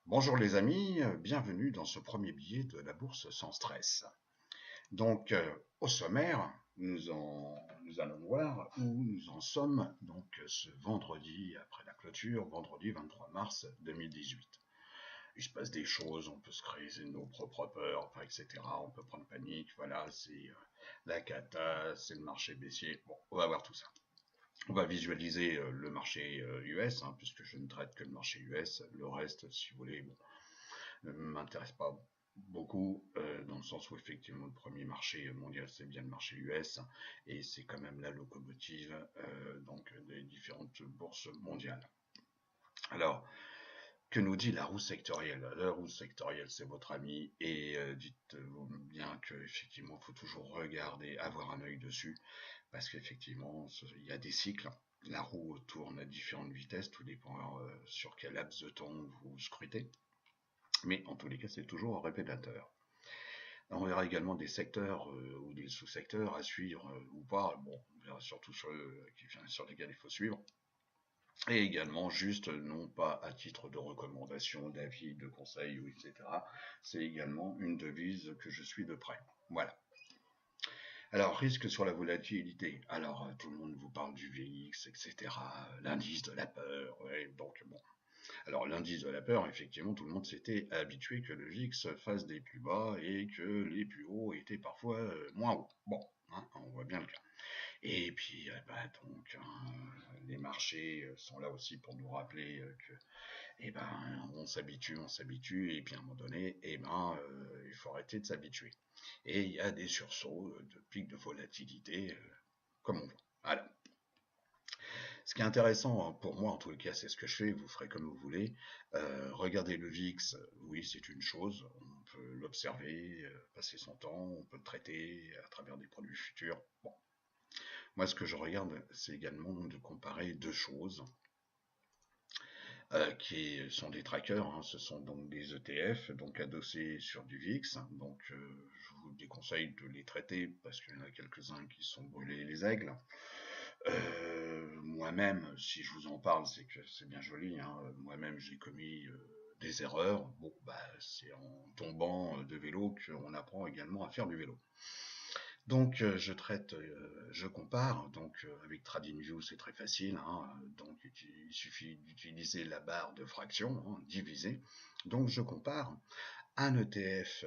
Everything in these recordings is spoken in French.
Bonjour les amis, bienvenue dans ce premier billet de la bourse sans stress. Donc au sommaire, nous allons voir où nous en sommes ce vendredi après la clôture, vendredi 23 mars 2018. Il se passe des choses, on peut se créer nos propres peurs, enfin, etc. On peut prendre panique, voilà, c'est la cata, c'est le marché baissier. Bon, on va voir tout ça. On va visualiser le marché US, puisque je ne traite que le marché US. Le reste, si vous voulez, bon, ne m'intéresse pas beaucoup, dans le sens où effectivement le premier marché mondial c'est bien le marché US et c'est quand même la locomotive des différentes bourses mondiales. Alors, que nous dit la roue sectorielle? La roue sectorielle, c'est votre ami, et dites-vous bien qu'effectivement, il faut toujours regarder, avoir un œil dessus, parce qu'effectivement, il y a des cycles. La roue tourne à différentes vitesses, tout dépend sur quel laps de temps vous scrutez. Mais en tous les cas, c'est toujours un répétateur. On verra également des secteurs ou des sous-secteurs à suivre ou pas. Bon, on verra surtout sur lesquels il faut suivre. Et également, juste non pas à titre de recommandation, d'avis, de conseil, ou etc. C'est également une devise que je suis de près. Voilà. Alors, risque sur la volatilité. Alors, tout le monde vous parle du VX, etc. L'indice de la peur. Ouais, donc, bon. Alors, l'indice de la peur, effectivement, tout le monde s'était habitué que le VIX fasse des plus bas et que les plus hauts étaient parfois moins hauts. Bon, on voit bien le cas. Et puis, les marchés sont là aussi pour nous rappeler que, on s'habitue, et puis à un moment donné, il faut arrêter de s'habituer. Et il y a des sursauts de pics de volatilité, comme on voit. Voilà. Ce qui est intéressant pour moi, en tout cas, c'est ce que je fais, vous ferez comme vous voulez. Regardez le VIX, oui, c'est une chose, on peut l'observer, passer son temps, on peut le traiter à travers des produits futurs. Bon. Moi, ce que je regarde, c'est également de comparer deux choses qui sont des trackers, ce sont donc des ETF, donc adossés sur du VIX. Donc, je vous déconseille de les traiter parce qu'il y en a quelques-uns qui sont brûlés les aigles. Moi-même, si je vous en parle, c'est que c'est bien joli. Moi-même, j'ai commis des erreurs. Bon, c'est en tombant de vélo qu'on apprend également à faire du vélo. Donc, je compare. Donc, avec TradingView, c'est très facile. Donc, il suffit d'utiliser la barre de fraction, diviser. Donc, je compare un ETF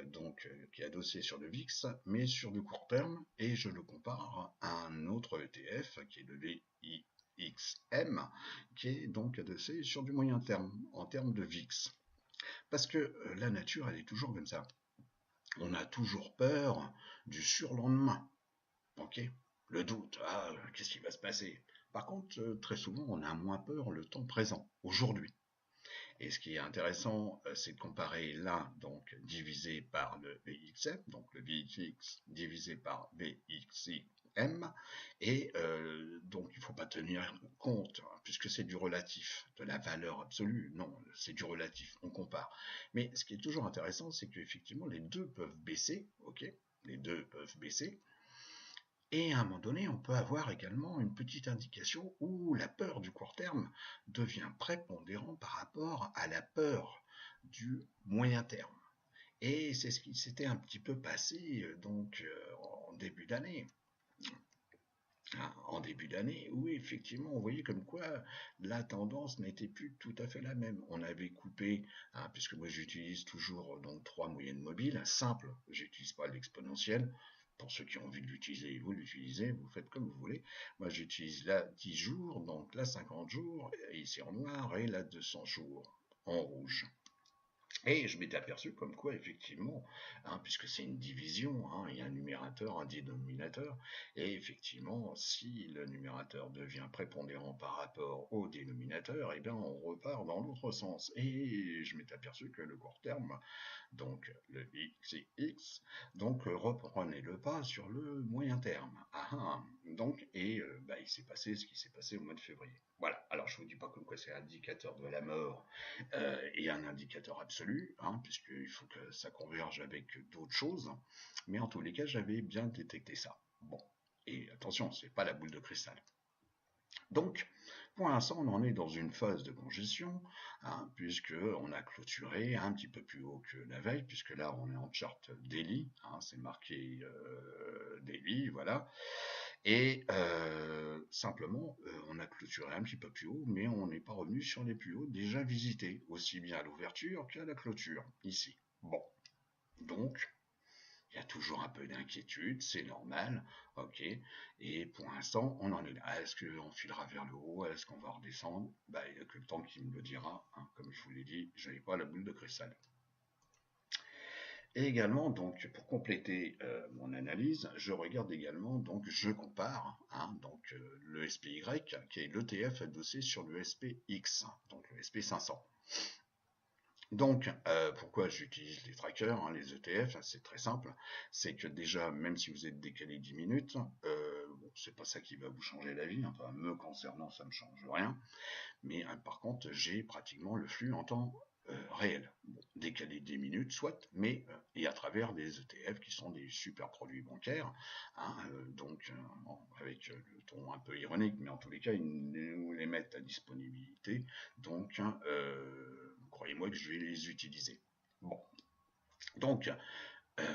qui est adossé sur le VIX, mais sur du court terme, et je le compare à un autre ETF qui est le VIXM, qui est donc adossé sur du moyen terme, en termes de VIX. Parce que la nature, elle est toujours comme ça. On a toujours peur du surlendemain. Ok, le doute, qu'est-ce qui va se passer? Par contre, très souvent, on a moins peur le temps présent, aujourd'hui. Et ce qui est intéressant, c'est de comparer là, donc divisé par le VXM, donc le VX divisé par VXM, et donc il ne faut pas tenir compte, puisque c'est du relatif, de la valeur absolue. Non, c'est du relatif, on compare. Mais ce qui est toujours intéressant, c'est qu'effectivement, les deux peuvent baisser, ok? Les deux peuvent baisser, et à un moment donné, on peut avoir également une petite indication où la peur du court terme devient prépondérant par rapport à la peur du moyen terme. Et c'est ce qui s'était un petit peu passé en début d'année. En début d'année, où effectivement on voyait comme quoi la tendance n'était plus tout à fait la même. On avait coupé, puisque moi j'utilise toujours donc trois moyennes mobiles, simples, j'utilise pas l'exponentielle. Pour ceux qui ont envie de l'utiliser, vous l'utilisez, vous faites comme vous voulez. Moi j'utilise la 10 jours, donc la 50 jours, ici en noir, et la 200 jours en rouge. Et je m'étais aperçu comme quoi, effectivement, puisque c'est une division, il y a un numérateur, un dénominateur, et effectivement, si le numérateur devient prépondérant par rapport au dénominateur, eh bien, on repart dans l'autre sens. Et je m'étais aperçu que le court terme, donc le XX, donc reprenez le pas sur le moyen terme. Il s'est passé ce qui s'est passé au mois de février. Voilà, alors je vous dis pas comme quoi c'est indicateur de la mort et un indicateur absolu, puisqu'il faut que ça converge avec d'autres choses, mais en tous les cas j'avais bien détecté ça. Bon, et attention, c'est pas la boule de cristal. Donc, Pour l'instant, on en est dans une phase de congestion, hein, puisque on a clôturé un petit peu plus haut que la veille, puisque là, on est en chart daily, hein, c'est marqué daily, voilà. Et simplement, on a clôturé un petit peu plus haut, mais on n'est pas revenu sur les plus hauts déjà visités, aussi bien à l'ouverture qu'à la clôture, ici. Bon, donc, il y a toujours un peu d'inquiétude, c'est normal, ok. Et pour l'instant, on en est là. Est-ce qu'on filera vers le haut? Est-ce qu'on va redescendre? Bah, il n'y a que le temps qui me le dira. Hein. Comme je vous l'ai dit, je n'avais pas la boule de cristal. Et également, donc, pour compléter mon analyse, je regarde également, donc, je compare, hein, donc, le SPY, qui est l'ETF adossé sur le SPX, donc le SP500. Donc, pourquoi j'utilise les trackers, hein, les ETF, c'est très simple, c'est que déjà, même si vous êtes décalé 10 minutes, bon, c'est pas ça qui va vous changer la vie, enfin, me concernant, ça me change rien, mais par contre, j'ai pratiquement le flux en temps réel. Bon, décalé 10 minutes, soit, mais et à travers des ETF qui sont des super produits bancaires, hein, donc bon, avec le ton un peu ironique, mais en tous les cas, ils nous les mettent à disponibilité, donc croyez-moi que je vais les utiliser. Bon, donc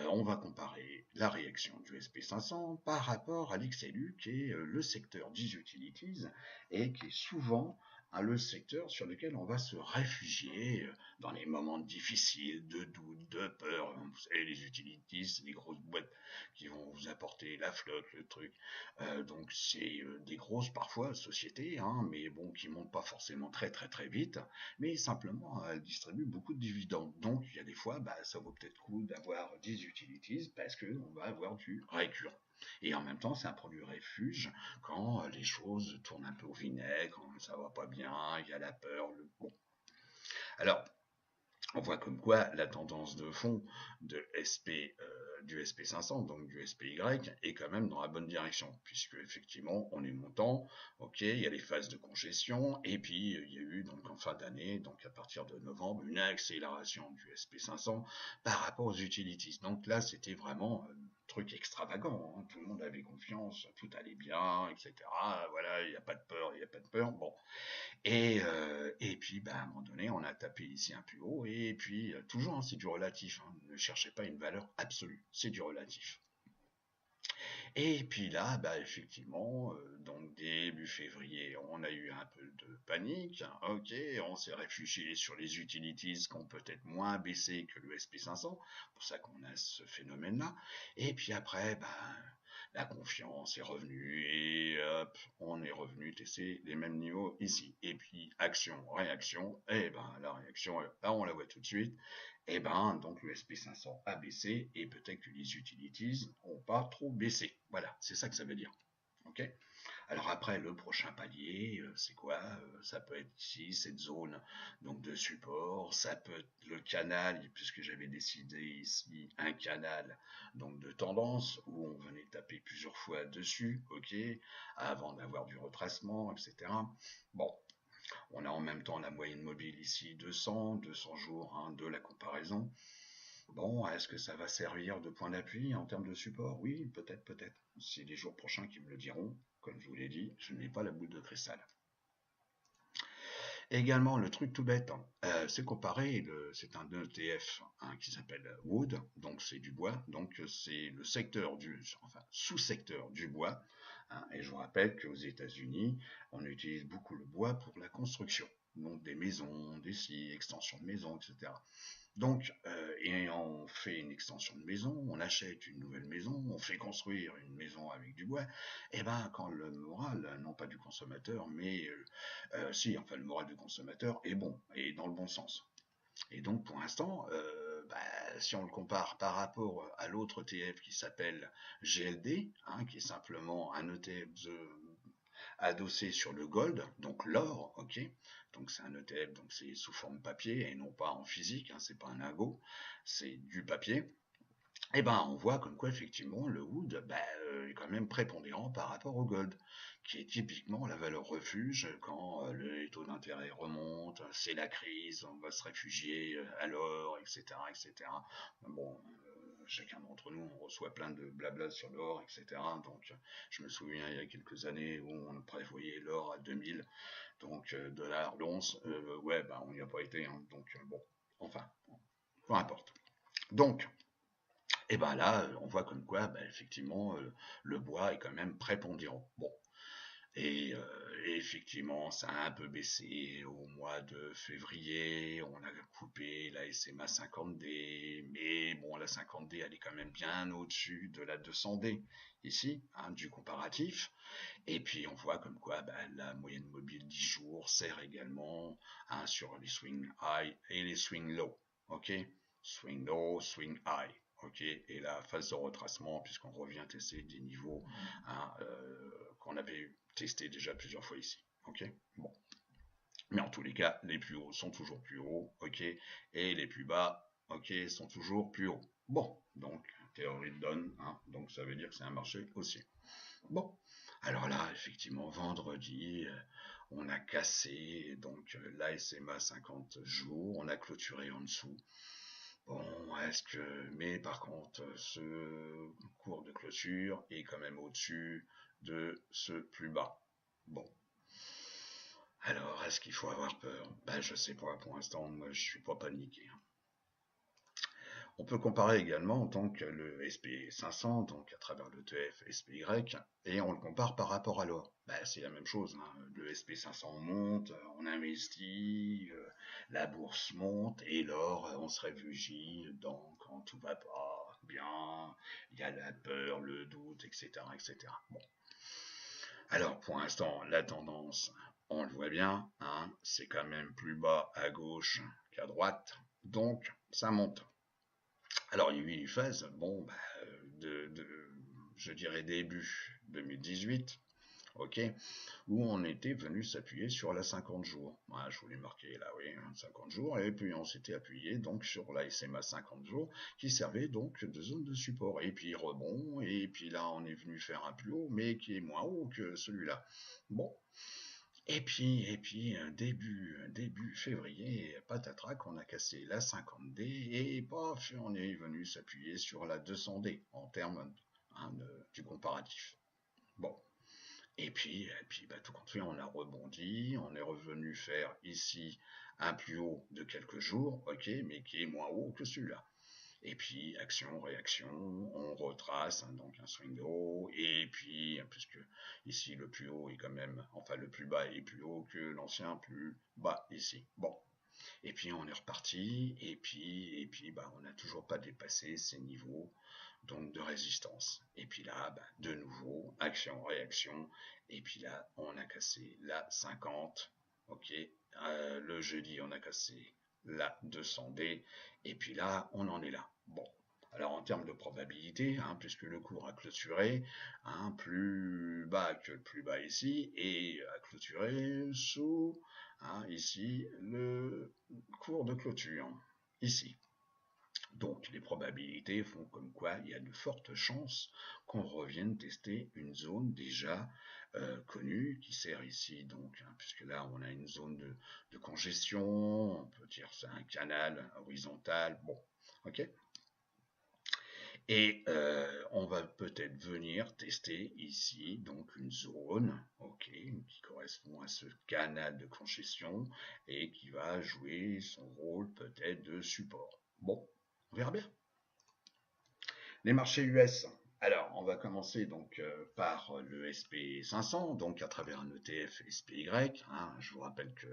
on va comparer la réaction du SP500 par rapport à l'XLU, qui est le secteur des utilities et qui est souvent le secteur sur lequel on va se réfugier dans les moments difficiles, de doute, de peur. Vous savez, les utilities, c'est des grosses boîtes qui vont vous apporter la flotte, le truc. Donc c'est des grosses parfois sociétés, hein, mais bon, qui montent pas forcément très très très vite, mais simplement elles distribuent beaucoup de dividendes. Donc il y a des fois, bah, ça vaut peut-être le coup d'avoir des utilities parce qu'on va avoir du récurrent. Et en même temps, c'est un produit refuge quand les choses tournent un peu au vinaigre, quand ça va pas bien, il y a la peur, le bon. Alors, on voit comme quoi la tendance de fond de du SP500, donc du SPY, est quand même dans la bonne direction, puisque effectivement on est montant, ok, il y a les phases de congestion, et puis il y a eu donc en fin d'année, donc à partir de novembre, une accélération du SP500 par rapport aux utilities. Donc là c'était vraiment truc extravagant, hein. Tout le monde avait confiance, tout allait bien, etc. Voilà, il n'y a pas de peur, il n'y a pas de peur. Bon, et puis, bah, à un moment donné, on a tapé ici un plus haut, et puis, toujours, hein, c'est du relatif, hein, ne cherchez pas une valeur absolue, c'est du relatif. Et puis là, bah, effectivement, donc début février, on a eu un peu de panique, hein, ok, on s'est réfugié sur les utilities qui ont peut-être moins baissé que le SP500, c'est pour ça qu'on a ce phénomène-là, et puis après, bah, la confiance est revenue et hop, on est revenu tester les mêmes niveaux ici. Et puis action, réaction, et ben la réaction, là on la voit tout de suite. Et ben donc le SP500 a baissé et peut-être que les utilities n'ont pas trop baissé. Voilà, c'est ça que ça veut dire. Ok. Alors après, le prochain palier, c'est quoi? Ça peut être ici, cette zone donc de support, ça peut être le canal, puisque j'avais décidé ici un canal donc de tendance, où on venait taper plusieurs fois dessus, ok, avant d'avoir du retracement, etc. Bon, on a en même temps la moyenne mobile ici, 200 jours hein, de la comparaison. Bon, est-ce que ça va servir de point d'appui en termes de support? Oui, peut-être, peut-être. C'est les jours prochains qui me le diront. Comme je vous l'ai dit, je n'ai pas la boule de cristal. Également, le truc tout bête, c'est comparé, c'est un ETF hein, qui s'appelle Wood, donc c'est du bois, donc c'est le secteur enfin sous-secteur du bois. Hein, et je vous rappelle qu'aux États-Unis, on utilise beaucoup le bois pour la construction, donc des maisons, des scies, extensions de maisons, etc. Donc, et on fait une extension de maison, on achète une nouvelle maison, on fait construire une maison avec du bois, et ben quand le moral, non pas du consommateur, mais si, enfin le moral du consommateur est bon, et dans le bon sens. Et donc pour l'instant, bah, si on le compare par rapport à l'autre ETF qui s'appelle GLD, hein, qui est simplement un ETF adossé sur le gold, donc l'or, ok. Donc c'est un ETF, donc c'est sous forme papier et non pas en physique, hein, c'est pas un lingot, c'est du papier. Et ben on voit comme quoi effectivement le wood bah, est quand même prépondérant par rapport au gold, qui est typiquement la valeur refuge quand les taux d'intérêt remontent, c'est la crise, on va se réfugier à l'or, etc., etc. Bon, chacun d'entre nous, on reçoit plein de blabla sur l'or, etc. Donc, je me souviens, il y a quelques années où on prévoyait l'or à 2000, donc dollars l'once. Ouais, bah, on n'y a pas été, hein, donc bon, enfin, peu importe. Donc, et ben là, on voit comme quoi, bah, effectivement, le bois est quand même prépondérant. Bon, et effectivement, ça a un peu baissé au mois de février. On a coupé la SMA 50D, mais bon, la 50D, elle est quand même bien au-dessus de la 200D ici, hein, du comparatif. Et puis on voit comme quoi bah, la moyenne mobile 10 jours sert également hein, sur les swing high et les swing low. Ok, swing low, swing high. Ok, et la phase de retracement, puisqu'on revient tester des niveaux hein, qu'on avait testé déjà plusieurs fois ici. Ok, bon. Mais en tous les cas, les plus hauts sont toujours plus hauts, ok, et les plus bas, ok, sont toujours plus hauts. Bon, donc théorie de Donne, hein, donc ça veut dire que c'est un marché haussier. Bon, alors là, effectivement, vendredi, on a cassé donc la SMA 50 jours, on a clôturé en dessous. Bon, est-ce que, mais par contre, ce cours de clôture est quand même au-dessus de ce plus bas. Bon. Alors, est-ce qu'il faut avoir peur? Ben, je sais pas, pour l'instant, moi, je suis pas paniqué. On peut comparer également en tant que le SP500, donc à travers l'ETF SPY, et on le compare par rapport à l'or. Ben, c'est la même chose, hein. Le SP500 monte, on investit, la bourse monte, et l'or, on se réfugie dans quand tout va pas bien, il y a la peur, le doute, etc. etc. Bon. Alors, pour l'instant, la tendance, on le voit bien, hein, c'est quand même plus bas à gauche qu'à droite, donc ça monte. Alors, il y a eu une phase, bon, bah, je dirais début 2018, ok, où on était venu s'appuyer sur la 50 jours. Voilà, je voulais marquer là, oui, 50 jours, et puis on s'était appuyé donc sur la SMA 50 jours, qui servait donc de zone de support. Et puis rebond, et puis là on est venu faire un plus haut, mais qui est moins haut que celui-là. Bon. Et puis début février, patatrac, on a cassé la 50D et paf, on est venu s'appuyer sur la 200D en termes hein, du comparatif. Bon. Et puis bah, tout compte fait, on a rebondi, on est revenu faire ici un plus haut de quelques jours, ok, mais qui est moins haut que celui-là. Et puis, action, réaction, on retrace, hein, donc un swing de haut, et puis, puisque ici le plus haut est quand même, enfin le plus bas est plus haut que l'ancien plus bas ici. Bon. Et puis on est reparti, et puis bah, on n'a toujours pas dépassé ces niveaux donc de résistance. Et puis là, bah, de nouveau, action, réaction, et puis là, on a cassé la 50, ok, le jeudi, on a cassé la 200D, et puis là, on en est là. Bon. Alors en termes de probabilité, hein, puisque le cours a clôturé hein, plus bas que le plus bas ici, et a clôturé sous hein, ici le cours de clôture, ici. Donc les probabilités font comme quoi il y a de fortes chances qu'on revienne tester une zone déjà connue qui sert ici, donc, hein, puisque là on a une zone de congestion, on peut dire c'est un canal horizontal, bon, ok. Et on va peut-être venir tester ici donc une zone, ok, qui correspond à ce canal de congestion et qui va jouer son rôle peut-être de support. Bon, on verra bien. Les marchés US. Alors, on va commencer donc par le SP500, donc à travers un ETF SPY. Hein. Je vous rappelle que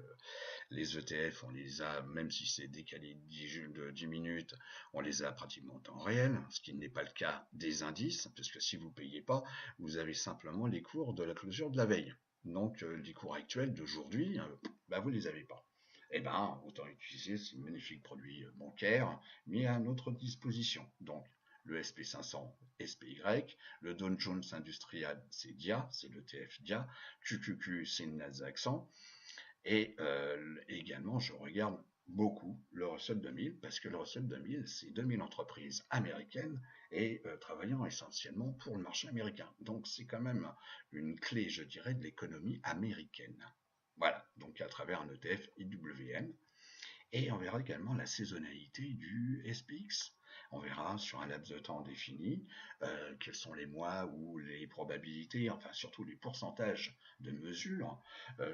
les ETF, on les a, même si c'est décalé de 10 minutes, on les a pratiquement en temps réel, ce qui n'est pas le cas des indices, puisque si vous ne payez pas, vous avez simplement les cours de la clôture de la veille. Donc, les cours actuels d'aujourd'hui, bah, vous ne les avez pas. Eh bien, autant utiliser ces magnifiques produits bancaires mis à notre disposition. Donc, le SP500 SPY, le Dow Jones Industrial c'est DIA, c'est l'ETF DIA, QQQ c'est le Nasdaq 100, et également je regarde beaucoup le Russell 2000 parce que le Russell 2000 c'est 2000 entreprises américaines et travaillant essentiellement pour le marché américain. Donc c'est quand même une clé, je dirais, de l'économie américaine. Voilà, donc à travers un ETF IWM. Et on verra également la saisonnalité du SPX. On verra sur un laps de temps défini quels sont les mois où les probabilités, enfin surtout les pourcentages de mesure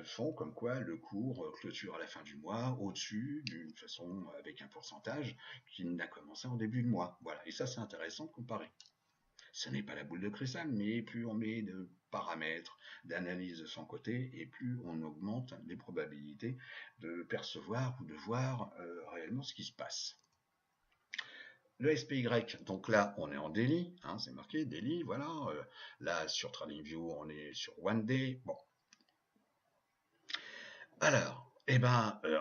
font comme quoi le cours clôture à la fin du mois au-dessus d'une façon avec un pourcentage qui n'a commencé en début de mois. Voilà, et ça c'est intéressant de comparer. Ce n'est pas la boule de cristal, mais plus on met de paramètres, d'analyse de son côté, et plus on augmente les probabilités de percevoir ou de voir réellement ce qui se passe. Le SPY, donc là on est en daily, hein, c'est marqué daily, voilà. Là sur TradingView on est sur One Day. Bon. Alors,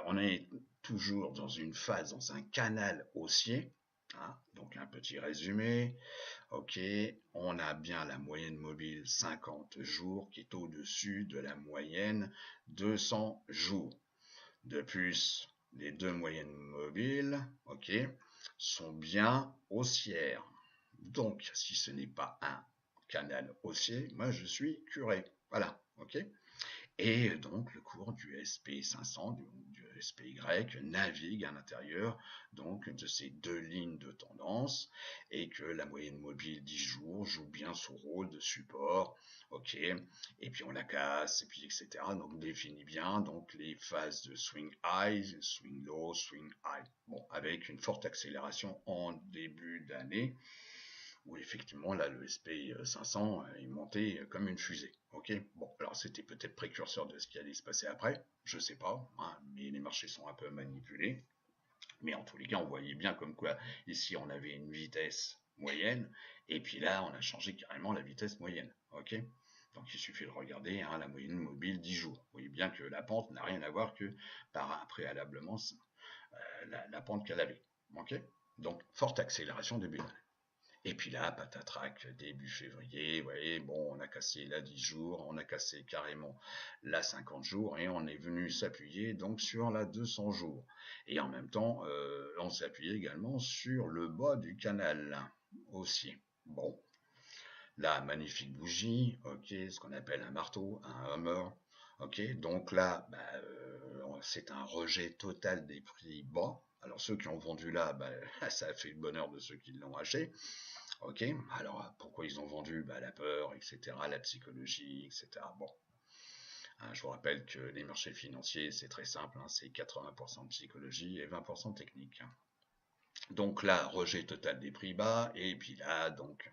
on est toujours dans une phase, dans un canal haussier. Hein, donc un petit résumé. Ok, on a bien la moyenne mobile 50 jours qui est au-dessus de la moyenne 200 jours. De plus, les deux moyennes mobiles, ok, sont bien haussières. Donc, si ce n'est pas un canal haussier, moi je suis curé. Voilà, ok. Et donc le cours du SP500, du SPY, navigue à l'intérieur donc de ces deux lignes de tendance et que la moyenne mobile 10 jours joue bien son rôle de support, ok, et puis on la casse, et puis etc. Donc on définit bien donc les phases de swing high, swing low, swing high. Bon, avec une forte accélération en début d'année où effectivement là le SP500 est monté comme une fusée. Ok, bon, alors c'était peut-être précurseur de ce qui allait se passer après, je sais pas, hein, mais les marchés sont un peu manipulés. Mais en tous les cas, on voyait bien comme quoi ici on avait une vitesse moyenne, et puis là on a changé carrément la vitesse moyenne. Ok, donc il suffit de regarder hein, la moyenne mobile 10 jours. Vous voyez bien que la pente n'a rien à voir que préalablement la pente qu'elle avait. Ok, donc forte accélération début d'année. Et puis là, patatrac, début février, vous voyez, bon, on a cassé la 10 jours, on a cassé carrément la 50 jours, et on est venu s'appuyer donc sur la 200 jours. Et en même temps, on s'est appuyé également sur le bas du canal aussi. Bon, la magnifique bougie, ok, ce qu'on appelle un marteau, un hammer, ok, donc là, c'est un rejet total des prix bas. Alors ceux qui ont vendu là, ça a fait le bonheur de ceux qui l'ont acheté. Ok, alors pourquoi ils ont vendu la peur, etc., la psychologie, etc. Bon, hein, je vous rappelle que les marchés financiers, c'est très simple, hein, c'est 80% de psychologie et 20% de technique. Donc là, rejet total des prix bas, et puis là, donc,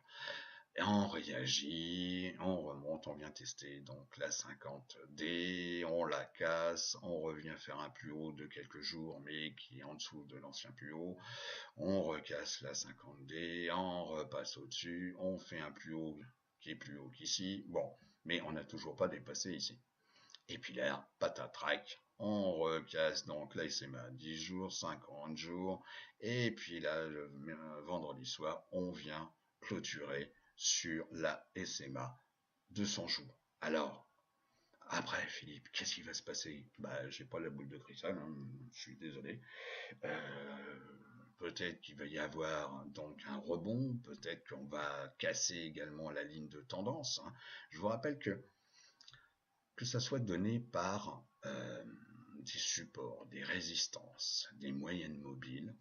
on réagit, on remonte, on vient tester donc la 50D, on la casse, on revient faire un plus haut de quelques jours, mais qui est en dessous de l'ancien plus haut. On recasse la 50D, on repasse au-dessus, on fait un plus haut qui est plus haut qu'ici. Bon, mais on n'a toujours pas dépassé ici. Et puis là, patatrac, on recasse donc la SMA 10 jours, 50 jours, et puis là, le vendredi soir, on vient clôturer sur la SMA 200 jours. Alors, après, Philippe, qu'est-ce qui va se passer? J'ai pas la boule de cristal, hein, je suis désolé. Peut-être qu'il va y avoir donc un rebond, peut-être qu'on va casser également la ligne de tendance. Hein. Je vous rappelle que ça soit donné par des supports, des résistances, des moyennes mobiles.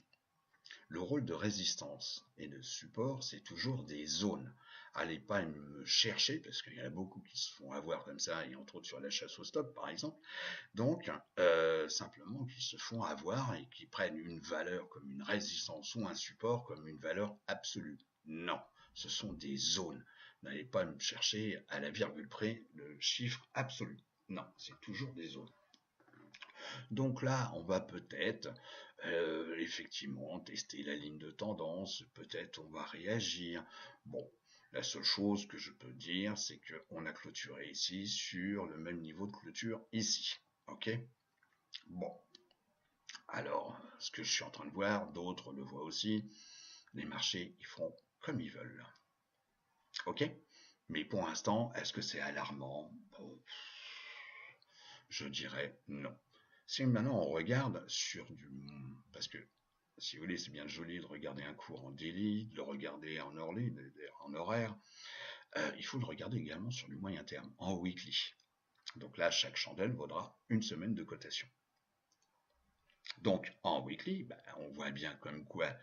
Le rôle de résistance et de support, c'est toujours des zones. Allez pas me chercher, parce qu'il y en a beaucoup qui se font avoir comme ça, et entre autres sur la chasse au stop par exemple. Donc, simplement qui se font avoir et qui prennent une valeur comme une résistance ou un support comme une valeur absolue. Non, ce sont des zones. N'allez pas me chercher à la virgule près le chiffre absolu. Non, c'est toujours des zones. Donc là, on va peut-être effectivement tester la ligne de tendance, peut-être on va réagir. Bon, la seule chose que je peux dire, c'est qu'on a clôturé ici sur le même niveau de clôture ici. Ok? Bon. Alors, ce que je suis en train de voir, d'autres le voient aussi, les marchés, ils font comme ils veulent. Ok? Mais pour l'instant, est-ce que c'est alarmant? Bon, je dirais non. Si maintenant on regarde sur du... Parce que, si vous voulez, c'est bien joli de regarder un cours en daily, de le regarder en early, en horaire. Il faut le regarder également sur du moyen terme, en weekly. Donc là, chaque chandelle vaudra une semaine de cotation. Donc, en weekly, on voit bien comme quoi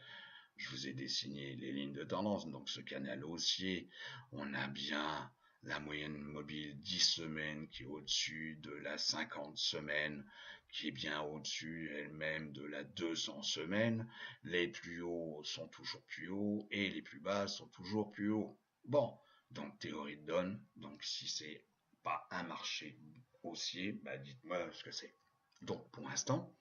je vous ai dessiné les lignes de tendance. Donc ce canal haussier, on a bien la moyenne mobile 10 semaines qui est au-dessus de la 50 semaines, qui est bien au-dessus elle-même de la 200 semaines. Les plus hauts sont toujours plus hauts et les plus bas sont toujours plus hauts. Bon, donc théorie de Donne, donc si c'est pas un marché haussier, bah dites-moi ce que c'est. Donc pour l'instant,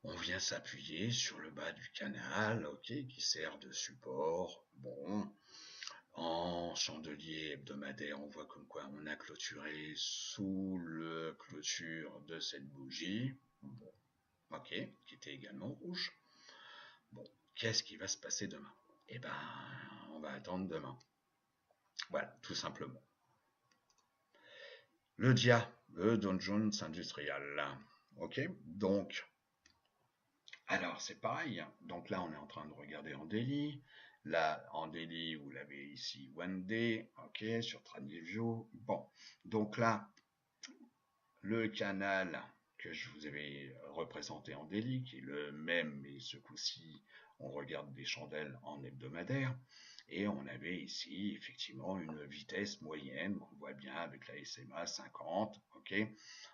on vient s'appuyer sur le bas du canal, ok, qui sert de support. Bon, en chandelier hebdomadaire, on voit comme quoi on a clôturé sous le clôture de cette bougie. Bon, ok, qui était également rouge. Bon, qu'est-ce qui va se passer demain? Eh ben, on va attendre demain. Voilà, tout simplement. Le DIA, le Dow Jones Industrial. Ok, donc, alors c'est pareil. Donc là, on est en train de regarder en daily. Là, en daily, vous l'avez ici, One Day, ok, sur TradingView. Bon, donc là, le canal que je vous avais représenté en daily, qui est le même, mais ce coup-ci, on regarde des chandelles en hebdomadaire. Et on avait ici effectivement une vitesse moyenne qu'on voit bien avec la SMA 50, ok.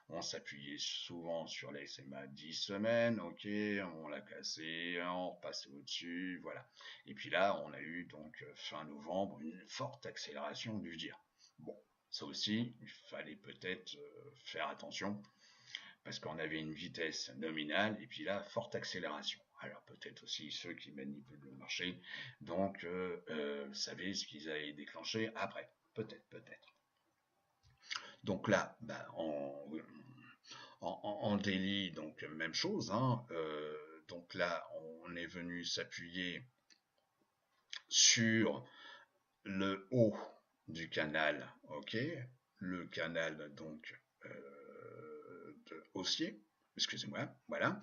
On s'appuyait souvent sur la SMA 10 semaines, ok. On l'a cassé, on repassait au-dessus, voilà. Et puis là, on a eu donc fin novembre une forte accélération du DIA. Bon, ça aussi, il fallait peut-être faire attention parce qu'on avait une vitesse nominale et puis là, forte accélération. Alors peut-être aussi ceux qui manipulent le marché, donc savaient ce qu'ils allaient déclencher après. Peut-être. Donc là, bah, en daily, donc même chose. Hein, donc là, on est venu s'appuyer sur le haut du canal, ok, le canal donc haussier, excusez-moi, voilà.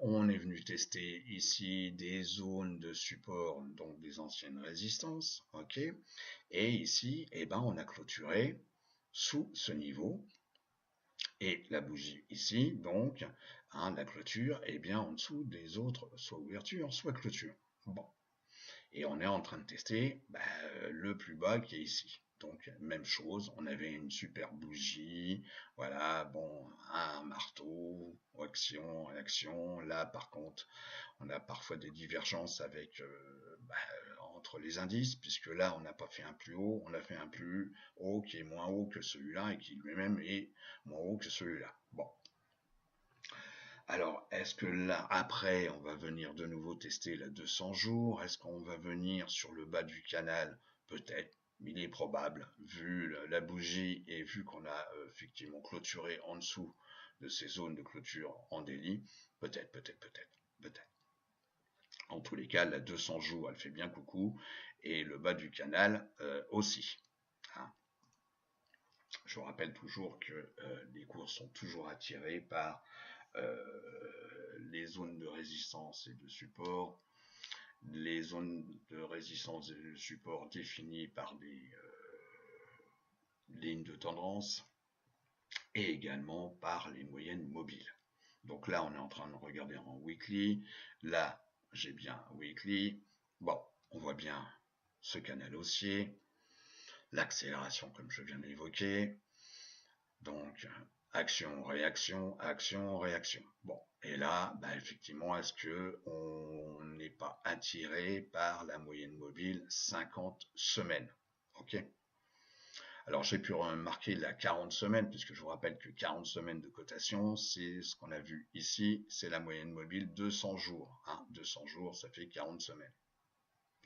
On est venu tester ici des zones de support, donc des anciennes résistances, ok. Et ici, eh ben, on a clôturé sous ce niveau. Et la bougie ici, donc, hein, la clôture est bien en dessous des autres, soit ouverture, soit clôture. Bon. Et on est en train de tester le plus bas qui est ici. Donc même chose, on avait une super bougie, voilà, bon, un marteau, action. Là par contre, on a parfois des divergences avec entre les indices, puisque là on n'a pas fait un plus haut, on a fait un plus haut qui est moins haut que celui-là et qui lui-même est moins haut que celui-là. Bon. Alors, est-ce que là, après, on va venir de nouveau tester la 200 jours? Est-ce qu'on va venir sur le bas du canal? Peut-être, mais il est probable, vu la bougie et vu qu'on a effectivement clôturé en dessous de ces zones de clôture en daily, peut-être. En tous les cas, la 200 jours, elle fait bien coucou, et le bas du canal aussi. Hein. Je vous rappelle toujours que les cours sont toujours attirés par les zones de résistance et de support, les zones de résistance et de support définies par des lignes de tendance et également par les moyennes mobiles. Donc là, on est en train de regarder en weekly. Là, j'ai bien weekly. Bon, on voit bien ce canal haussier, l'accélération comme je viens d'évoquer. Donc, action, réaction. Bon, et là, effectivement, est-ce que on n'est pas attiré par la moyenne mobile 50 semaines? Ok. Alors, j'ai pu remarquer la 40 semaines, puisque je vous rappelle que 40 semaines de cotation, c'est ce qu'on a vu ici, c'est la moyenne mobile 200 jours. Hein, 200 jours, ça fait 40 semaines.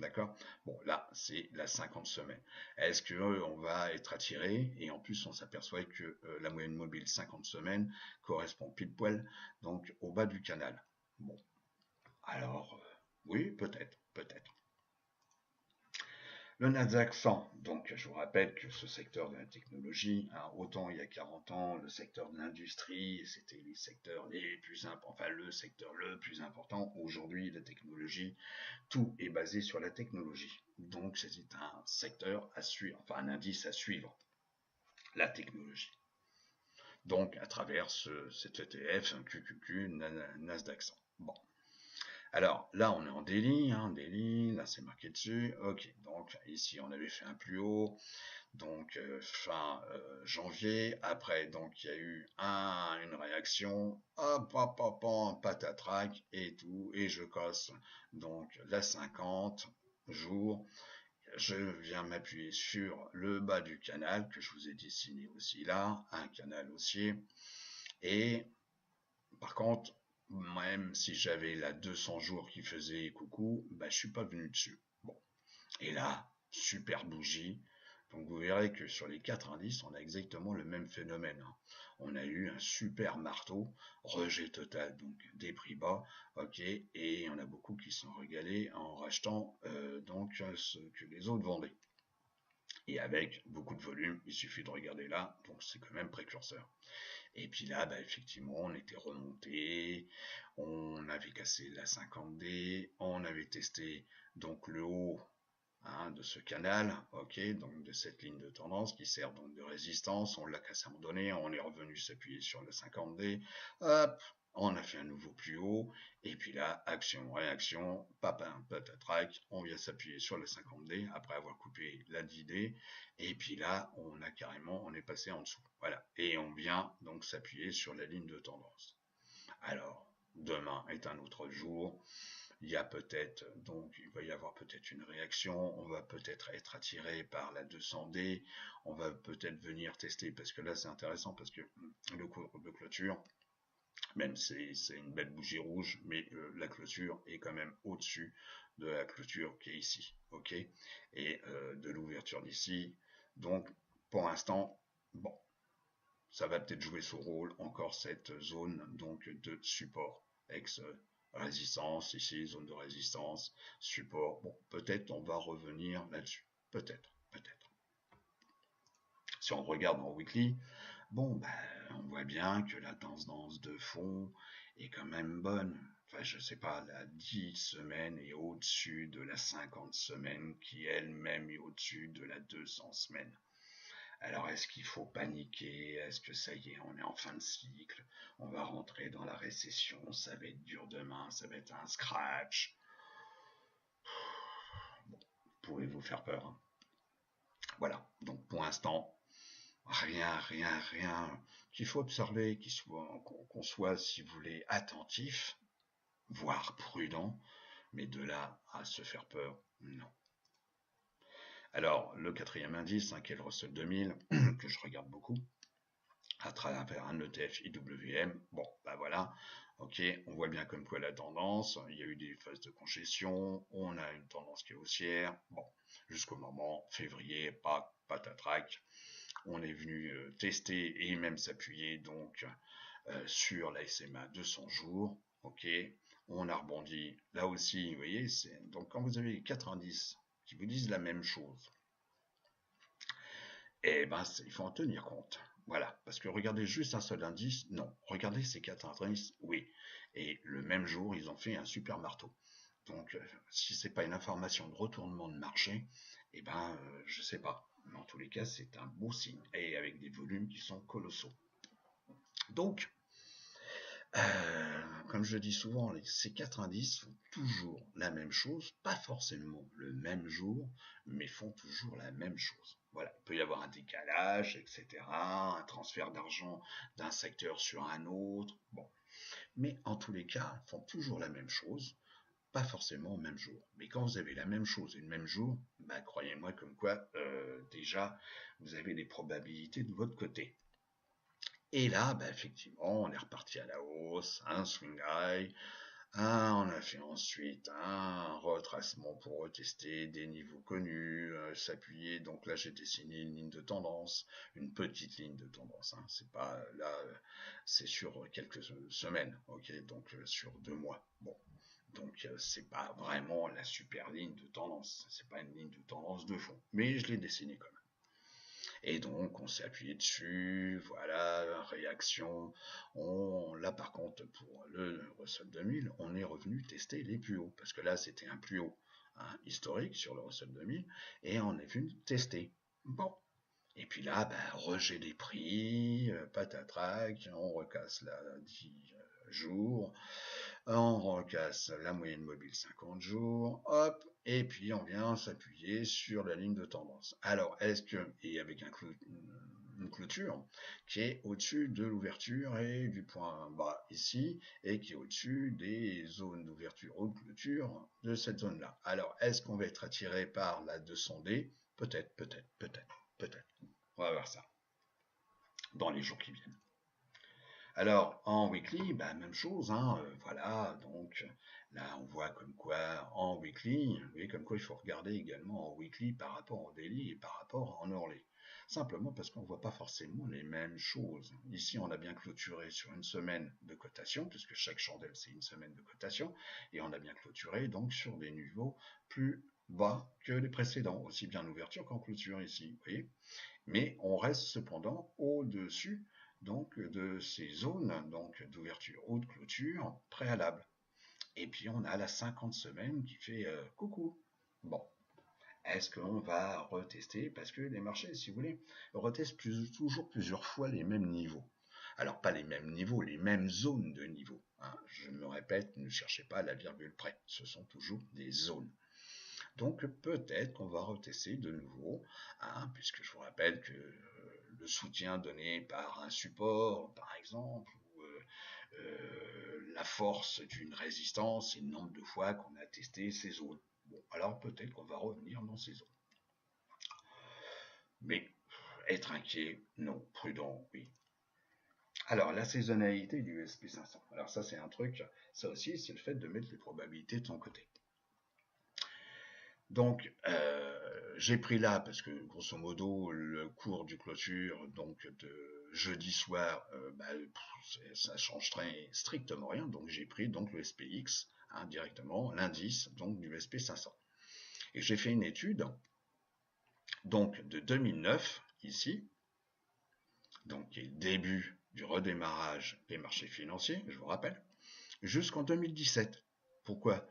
D'accord? Bon, là, c'est la 50 semaines. Est-ce qu'on va être attiré? Et en plus, on s'aperçoit que la moyenne mobile 50 semaines correspond pile poil donc au bas du canal. Bon, alors, oui, peut-être. Le Nasdaq 100, donc je vous rappelle que ce secteur de la technologie, hein, autant il y a 40 ans, le secteur de l'industrie, c'était les secteurs les plus importants, enfin le secteur le plus important. Aujourd'hui, la technologie, tout est basé sur la technologie. Donc c'est un secteur à suivre, enfin un indice à suivre, la technologie. Donc à travers cet ETF, un QQQ, Nasdaq 100. Bon. Alors là, on est en daily, là c'est marqué dessus. Ok, donc ici on avait fait un plus haut, donc fin janvier. Après, donc il y a eu une réaction, hop, hop, hop, hop, patatrac et tout, et je casse donc la 50 jours. Je viens m'appuyer sur le bas du canal que je vous ai dessiné aussi là, un canal haussier. Et par contre, même si j'avais la 200 jours qui faisait coucou, bah, je suis pas venu dessus. Bon. Et là, super bougie. Donc vous verrez que sur les 4 indices, on a exactement le même phénomène. On a eu un super marteau, rejet total, donc des prix bas, ok, et il y en a beaucoup qui sont régalés en rachetant donc ce que les autres vendaient. Et avec beaucoup de volume, il suffit de regarder là, donc c'est quand même précurseur. Et puis là, bah, effectivement, on était remonté, on avait cassé la 50D, on avait testé donc le haut de ce canal, ok, donc de cette ligne de tendance qui sert donc de résistance, on l'a cassé à un moment donné, on est revenu s'appuyer sur le 50D, hop, on a fait un nouveau plus haut, et puis là, action, réaction, papin, patatrac, on vient s'appuyer sur le 50D après avoir coupé la 10D, et puis là, on est passé en dessous, voilà, et on vient donc s'appuyer sur la ligne de tendance. Alors, demain est un autre jour, il y a peut-être, donc il va y avoir peut-être une réaction, on va peut-être être attiré par la 200D, on va peut-être venir tester, parce que là c'est intéressant, parce que le cours de clôture, même c'est une belle bougie rouge, mais la clôture est quand même au-dessus de la clôture qui est ici, ok, et de l'ouverture d'ici, donc pour l'instant, bon, ça va peut-être jouer son rôle encore cette zone donc de support, ex résistance, ici, zone de résistance, support. Bon, peut-être on va revenir là-dessus. Peut-être, peut-être. Si on regarde en weekly, bon, ben, on voit bien que la tendance de fond est quand même bonne. Enfin, je sais pas, la 10 semaines est au-dessus de la 50 semaines, qui elle-même est au-dessus de la 200 semaines. Alors, est-ce qu'il faut paniquer? Est-ce que ça y est, on est en fin de cycle? On va rentrer dans la récession, ça va être dur demain, ça va être un scratch. Bon, pouvez-vous faire peur, hein? Voilà, donc pour l'instant, rien qu'il faut observer, qu'on soit, si vous voulez, attentif, voire prudent, mais de là à se faire peur, non. Alors, le quatrième indice, qui est le Russell 2000, que je regarde beaucoup, à travers un ETF IWM. Bon, bah voilà, ok, on voit bien comme quoi la tendance, il y a eu des phases de congestion, on a une tendance qui est haussière, bon, jusqu'au moment février, patatrac, on est venu tester et même s'appuyer donc sur la SMA 200 jours, ok, on a rebondi, là aussi, vous voyez, donc quand vous avez 4 indices qui vous disent la même chose, eh ben, il faut en tenir compte. Voilà, parce que regarder juste un seul indice, non. Regardez ces 4 indices, oui. Et le même jour, ils ont fait un super marteau. Donc, si c'est pas une information de retournement de marché, eh ben, je sais pas. Mais en tous les cas, c'est un beau signe. Et avec des volumes qui sont colossaux. Donc, comme je dis souvent, ces 4 indices font toujours la même chose, pas forcément le même jour, mais font toujours la même chose. Voilà, il peut y avoir un décalage, etc., un transfert d'argent d'un secteur sur un autre, bon. Mais en tous les cas, font toujours la même chose, pas forcément au même jour. Mais quand vous avez la même chose et le même jour, bah, croyez-moi comme quoi, déjà, vous avez des probabilités de votre côté. Et là, bah, effectivement, on est reparti à la hausse, un swing high, on a fait ensuite un retracement pour retester des niveaux connus, s'appuyer. Donc là, j'ai dessiné une ligne de tendance, une petite ligne de tendance. C'est pas là, c'est sur quelques semaines, ok, donc sur 2 mois. Bon, donc c'est pas vraiment la super ligne de tendance. C'est pas une ligne de tendance de fond, mais je l'ai dessiné quand même. Et donc, on s'est appuyé dessus, voilà, réaction. Là, par contre, pour le Russell 2000, on est revenu tester les plus hauts, parce que là, c'était un plus haut historique sur le Russell 2000, et on est venu tester. Bon. Et puis là, bah, rejet des prix, patatrac, on recasse là 10 jours, On recasse la moyenne mobile 50 jours, hop, et puis on vient s'appuyer sur la ligne de tendance. Alors, est-ce que, et avec une clôture qui est au-dessus de l'ouverture et du point bas ici, et qui est au-dessus des zones d'ouverture ou de clôture de cette zone-là. Alors, est-ce qu'on va être attiré par la 200D? Peut-être, peut-être, peut-être, peut-être. On va voir ça dans les jours qui viennent. Alors, en weekly, bah, même chose, hein, voilà, donc là, on voit comme quoi, en weekly, vous voyez, comme quoi il faut regarder également en weekly par rapport au daily et par rapport en hourly. Simplement parce qu'on ne voit pas forcément les mêmes choses. Ici, on a bien clôturé sur une semaine de cotation, puisque chaque chandelle, c'est une semaine de cotation, et on a bien clôturé donc sur des niveaux plus bas que les précédents, aussi bien en ouverture qu'en clôture ici, vous voyez. Mais on reste cependant au-dessus donc de ces zones donc d'ouverture ou de clôture préalable. Et puis on a la 50 semaines qui fait coucou. Bon, est-ce qu'on va retester? Parce que les marchés, si vous voulez, retestent toujours plusieurs fois les mêmes niveaux. Alors pas les mêmes niveaux, les mêmes zones de niveau. Hein. Je me répète, ne cherchez pas à la virgule près. Ce sont toujours des zones. Donc peut-être qu'on va retester de nouveau, hein, puisque je vous rappelle que le soutien donné par un support, par exemple, ou la force d'une résistance et le nombre de fois qu'on a testé ces zones. Bon, alors peut-être qu'on va revenir dans ces zones. Mais être inquiet, non. Prudent, oui. Alors, la saisonnalité du SP500. Alors ça, c'est un truc, ça aussi, c'est le fait de mettre les probabilités de son côté. Donc, j'ai pris là parce que grosso modo le cours du clôture donc de jeudi soir, ça change strictement rien. Donc j'ai pris donc le SPX hein, directement l'indice donc du SP500 et j'ai fait une étude donc de 2009 ici, donc qui est le début du redémarrage des marchés financiers, je vous rappelle, jusqu'en 2017. Pourquoi?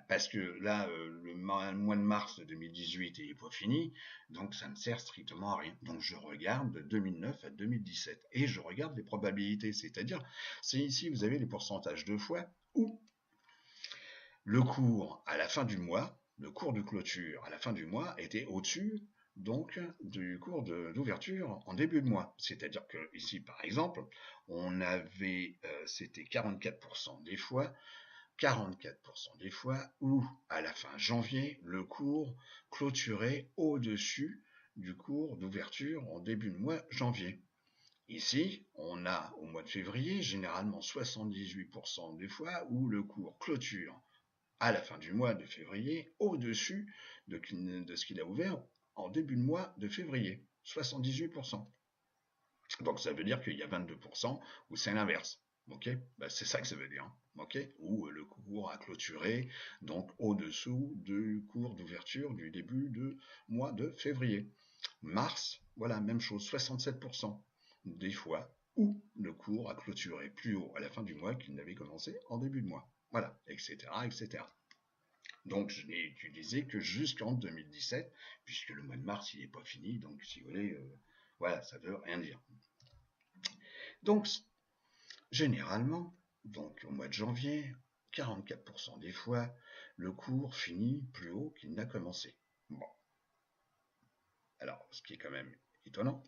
Parce que là, le mois de mars de 2018 est pas fini, donc ça ne sert strictement à rien. Donc je regarde de 2009 à 2017 et je regarde les probabilités, c'est-à-dire, c'est ici vous avez les pourcentages de fois où le cours à la fin du mois, le cours de clôture à la fin du mois était au-dessus donc du cours d'ouverture en début de mois. C'est-à-dire que ici, par exemple, on avait, c'était 44% des fois 44% des fois où, à la fin janvier, le cours clôturait au-dessus du cours d'ouverture en début de mois janvier. Ici, on a au mois de février généralement 78% des fois où le cours clôture à la fin du mois de février au-dessus de ce qu'il a ouvert en début de mois de février. 78%. Donc ça veut dire qu'il y a 22% où c'est l'inverse. Ok, c'est ça que ça veut dire. Ok, où le cours a clôturé donc au-dessous du cours d'ouverture du début de mois de février. Mars, voilà, même chose, 67% des fois où le cours a clôturé plus haut à la fin du mois qu'il n'avait commencé en début de mois. Voilà, etc., etc. Donc je n'ai utilisé que jusqu'en 2017, puisque le mois de mars il n'est pas fini, donc si vous voulez, voilà, ça veut rien dire. Donc généralement, donc au mois de janvier, 44% des fois, le cours finit plus haut qu'il n'a commencé. Bon. Alors, ce qui est quand même étonnant,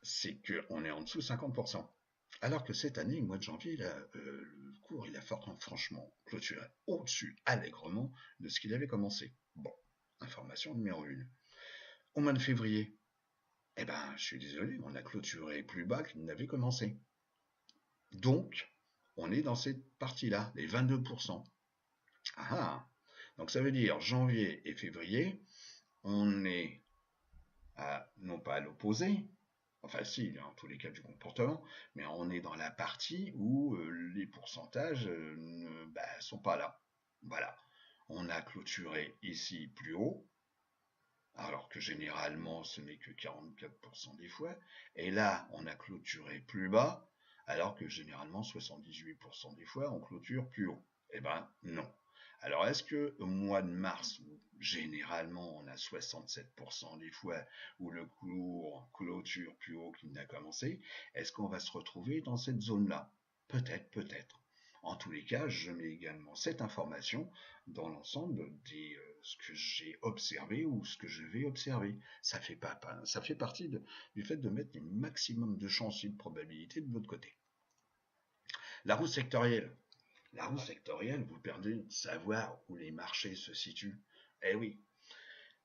c'est qu'on est en dessous de 50%. Alors que cette année, au mois de janvier, le cours, il a franchement clôturé au-dessus, allègrement, de ce qu'il avait commencé. Bon, information numéro 1. Au mois de février, eh ben, je suis désolé, on a clôturé plus bas qu'il n'avait commencé. Donc, on est dans cette partie-là, les 22%. Ah, donc ça veut dire janvier et février, on est non pas à l'opposé, enfin si, en tous les cas du comportement, mais on est dans la partie où les pourcentages ne sont pas là. Voilà, on a clôturé ici plus haut, alors que généralement ce n'est que 44% des fois, et là on a clôturé plus bas, alors que généralement 78% des fois on clôture plus haut. Eh ben non. Alors est-ce que au mois de mars, où généralement on a 67% des fois où le cours clôture plus haut qu'il n'a commencé, est-ce qu'on va se retrouver dans cette zone-là? Peut-être, peut-être. En tous les cas, je mets également cette information dans l'ensemble des ce que j'ai observé ou ce que je vais observer. Ça fait partie du fait de mettre le maximum de chances et de probabilités de votre côté. La roue sectorielle. La roue sectorielle vous permet de savoir où les marchés se situent. Eh oui,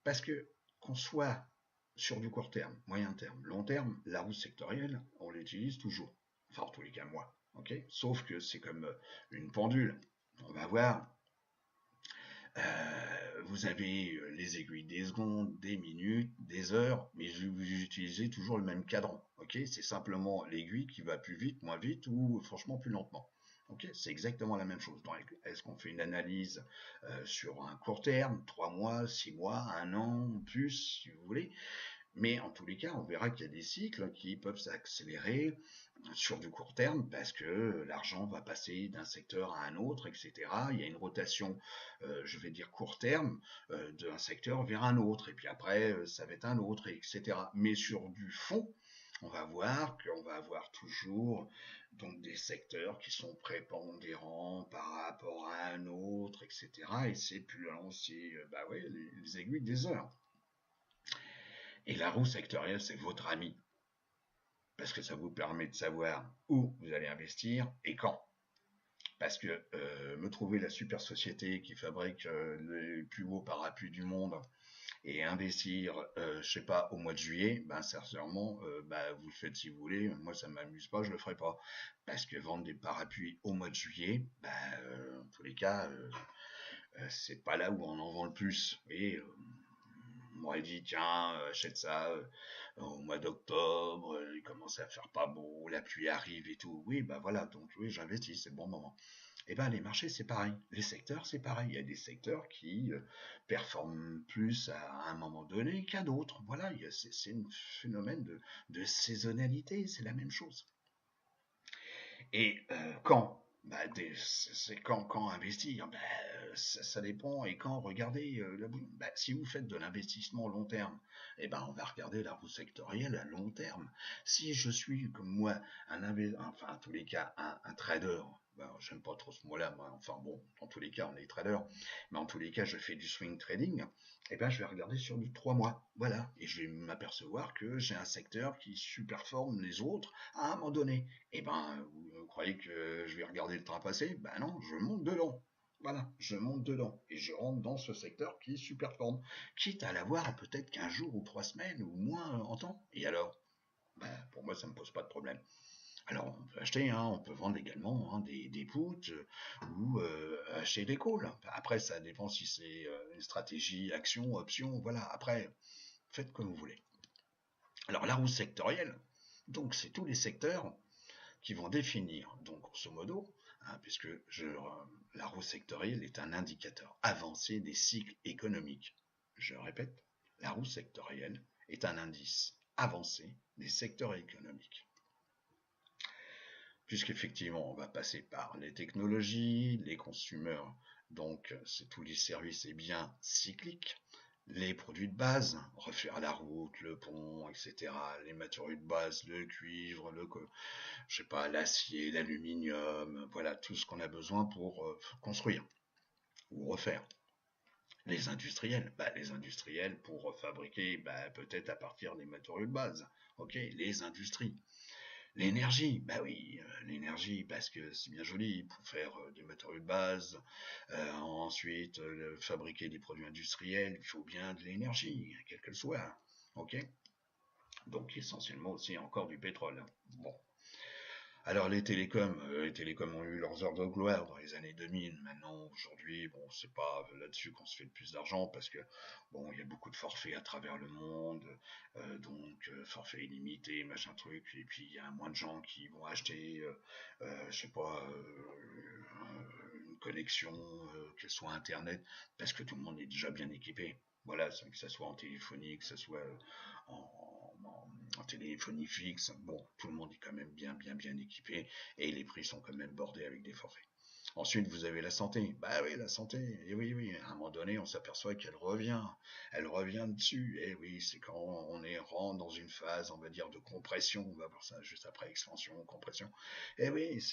parce que qu'on soit sur du court terme, moyen terme, long terme, la roue sectorielle, on l'utilise toujours. Enfin, en tous les cas, moi. Ok. Sauf que c'est comme une pendule. On va voir. Vous avez les aiguilles des secondes, des minutes, des heures, mais vous utilisez toujours le même cadran. Ok. C'est simplement l'aiguille qui va plus vite, moins vite ou franchement plus lentement. Ok, c'est exactement la même chose. Est-ce qu'on fait une analyse sur un court terme, 3 mois, 6 mois, 1 an, plus, si vous voulez. Mais en tous les cas, on verra qu'il y a des cycles qui peuvent s'accélérer sur du court terme parce que l'argent va passer d'un secteur à un autre, etc. Il y a une rotation, je vais dire court terme, d'un secteur vers un autre. Et puis après, ça va être un autre, etc. Mais sur du fond, on va voir qu'on va avoir toujours donc des secteurs qui sont prépondérants par rapport à un autre, etc. Et c'est plus long, c'est bah ouais, les aiguilles des heures. Et la roue sectorielle, c'est votre ami. Parce que ça vous permet de savoir où vous allez investir et quand. Parce que me trouver la super société qui fabrique les plus beaux parapluies du monde et investir, je sais pas, au mois de juillet, ben sincèrement, vous le faites si vous voulez. Moi, ça m'amuse pas, je le ferai pas. Parce que vendre des parapluies au mois de juillet, en tous les cas, c'est pas là où on en vend le plus. Et on m'aurait dit, tiens, achète ça au mois d'octobre, il commence à faire pas beau, la pluie arrive et tout. Oui, bah voilà, donc oui, j'investis, c'est le bon moment. Et ben les marchés, c'est pareil. Les secteurs, c'est pareil. Il y a des secteurs qui performent plus à un moment donné qu'à d'autres. Voilà, c'est un phénomène de saisonnalité, c'est la même chose. Et quand c'est quand investir, ça dépend. Et quand regarder si vous faites de l'investissement long terme, on va regarder la roue sectorielle à long terme. Si je suis comme moi enfin en tous les cas un trader, j'aime pas trop ce mot-là, moi. Enfin bon, en tous les cas on est trader, mais en tous les cas je fais du swing trading. Je vais regarder sur du 3 mois, voilà, et je vais m'apercevoir que j'ai un secteur qui superforme les autres à un moment donné. Vous croyez que je vais regarder le train passer? Ben non, je monte dedans. Voilà, je monte dedans et je rentre dans ce secteur qui superforme, quitte à l'avoir peut-être qu'un jour ou 3 semaines ou moins en temps. Et alors, pour moi, ça ne me pose pas de problème. Alors, on peut acheter, hein, on peut vendre également des puts ou acheter des calls. Après, ça dépend si c'est une stratégie, action, option. Voilà, après, faites comme vous voulez. Alors, la roue sectorielle, donc c'est tous les secteurs qui vont définir, donc grosso modo, puisque la roue sectorielle est un indicateur avancé des cycles économiques. Je répète, la roue sectorielle est un indice avancé des secteurs économiques. Puisqu'effectivement, on va passer par les technologies, les consommateurs, donc c'est tous les services et biens cycliques, les produits de base, refaire la route, le pont, etc., les matériaux de base, le cuivre, je sais pas, l'acier, l'aluminium, voilà, tout ce qu'on a besoin pour construire ou refaire. Les industriels pour fabriquer peut-être à partir des matériaux de base. Ok, les industries. L'énergie, oui, l'énergie, parce que c'est bien joli pour faire des matériaux de base, ensuite fabriquer des produits industriels, il faut bien de l'énergie, quelle qu'elle soit, ok. Donc essentiellement aussi encore du pétrole. Bon. Alors les télécoms ont eu leurs heures de gloire dans les années 2000. Maintenant, aujourd'hui, bon, c'est pas là-dessus qu'on se fait le plus d'argent parce que bon, il y a beaucoup de forfaits à travers le monde, donc forfait illimité, machin truc. Et puis il y a moins de gens qui vont acheter, je sais pas, une connexion, qu'elle soit internet, parce que tout le monde est déjà bien équipé. Voilà, que ça soit en téléphonie, que ça soit en téléphonie fixe, bon, tout le monde est quand même bien équipé et les prix sont quand même bordés avec des forfaits. Ensuite, vous avez la santé. Bah oui, la santé. Et oui, oui. À un moment donné, on s'aperçoit qu'elle revient. Elle revient dessus. Et oui, c'est quand on est rentre dans une phase, on va dire, de compression. On va voir ça juste après expansion, compression. Et oui,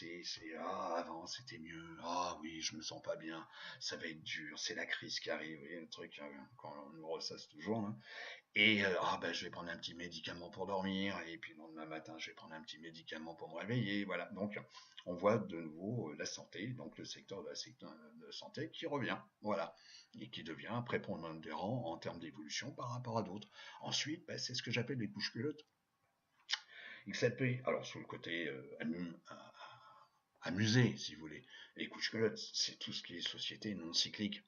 avant c'était mieux. Ah oui, je me sens pas bien. Ça va être dur. C'est la crise qui arrive. Vous voyez, le truc, quand on nous ressasse toujours, hein. Et je vais prendre un petit médicament pour dormir, et puis le lendemain matin, je vais prendre un petit médicament pour me réveiller. Voilà, donc on voit de nouveau la santé, donc le secteur de la santé qui revient, voilà, et qui devient prépondérant en termes d'évolution par rapport à d'autres. Ensuite, c'est ce que j'appelle les couches culottes. XLP, alors sur le côté amusé, si vous voulez, les couches culottes, c'est tout ce qui est société non cyclique.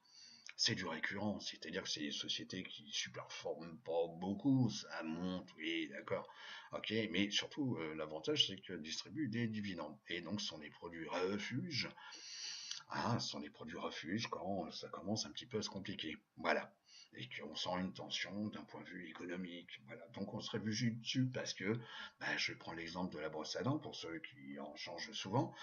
C'est du récurrent, c'est-à-dire que c'est des sociétés qui ne superforment pas beaucoup, ça monte, oui, d'accord, ok, mais surtout l'avantage c'est qu'elles distribuent des dividendes, et donc ce sont des produits refuges, ce sont des produits refuges quand ça commence un petit peu à se compliquer, voilà, et qu'on sent une tension d'un point de vue économique, voilà, donc on serait vu dessus parce que, je prends l'exemple de la brosse à dents pour ceux qui en changent souvent,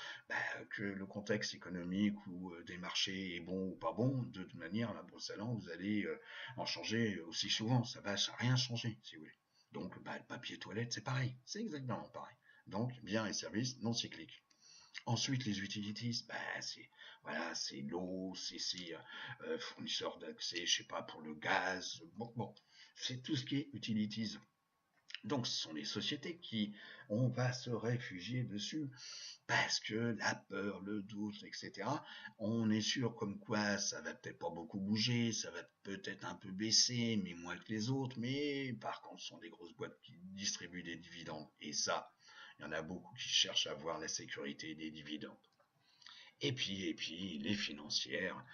que le contexte économique ou des marchés est bon ou pas bon, de toute manière, la brosse à dents, vous allez en changer aussi souvent, ça va rien changer, si vous voulez. Donc, le papier toilette, c'est pareil, c'est exactement pareil. Donc, biens et services non cycliques. Ensuite, les utilities, c'est l'eau, c'est fournisseurs d'accès, je sais pas, pour le gaz, bon, c'est tout ce qui est utilities. Donc, ce sont les sociétés qui, on va se réfugier dessus parce que la peur, le doute, etc. On est sûr comme quoi ça va peut-être pas beaucoup bouger, ça va peut-être un peu baisser, mais moins que les autres. Mais par contre, ce sont des grosses boîtes qui distribuent des dividendes. Et ça, il y en a beaucoup qui cherchent à avoir la sécurité des dividendes. Et puis, les financières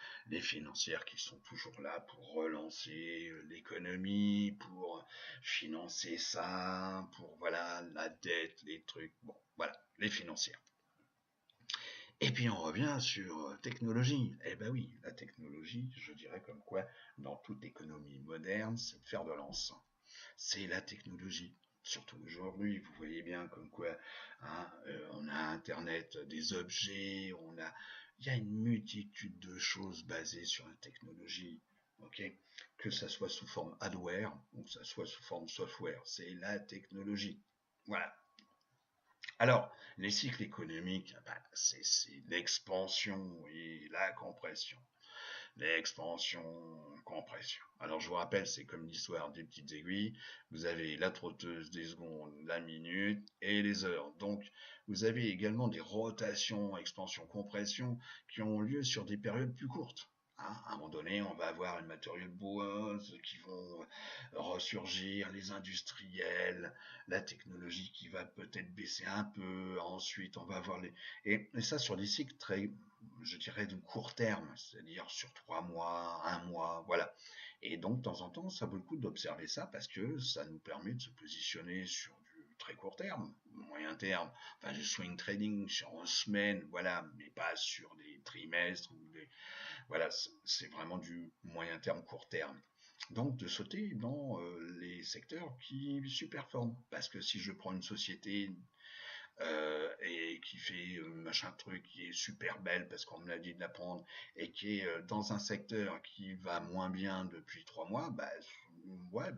qui sont toujours là pour relancer l'économie, pour financer ça, pour, voilà, la dette, les trucs, bon, voilà, les financières. Et puis on revient sur technologie. Eh ben oui, la technologie, je dirais comme quoi, dans toute économie moderne, c'est le fer de lance. C'est la technologie. Surtout aujourd'hui, vous voyez bien comme quoi, on a Internet des objets, il y a une multitude de choses basées sur la technologie. Ok, que ça soit sous forme hardware ou que ça soit sous forme software, c'est la technologie. Voilà. Alors, les cycles économiques, c'est l'expansion et la compression. L'expansion, compression. Alors, je vous rappelle, c'est comme l'histoire des petites aiguilles. Vous avez la trotteuse des secondes, la minute et les heures. Donc, vous avez également des rotations, expansion, compression qui ont lieu sur des périodes plus courtes. À un moment donné, on va avoir une matériaux boise qui vont ressurgir, les industriels, la technologie qui va peut-être baisser un peu. Ensuite, on va avoir et ça sur des cycles très, je dirais, de court terme, c'est-à-dire sur 3 mois, un mois, voilà. Et donc, de temps en temps, ça vaut le coup d'observer ça parce que ça nous permet de se positionner sur du très court terme, moyen terme, enfin du swing trading sur une semaine, voilà, mais pas sur des trimestres ou des, voilà, c'est vraiment du moyen terme, court terme. Donc de sauter dans les secteurs qui superforment. Parce que si je prends une société et qui fait machin truc, qui est super belle parce qu'on me l'a dit de la prendre, et qui est dans un secteur qui va moins bien depuis 3 mois, ouais,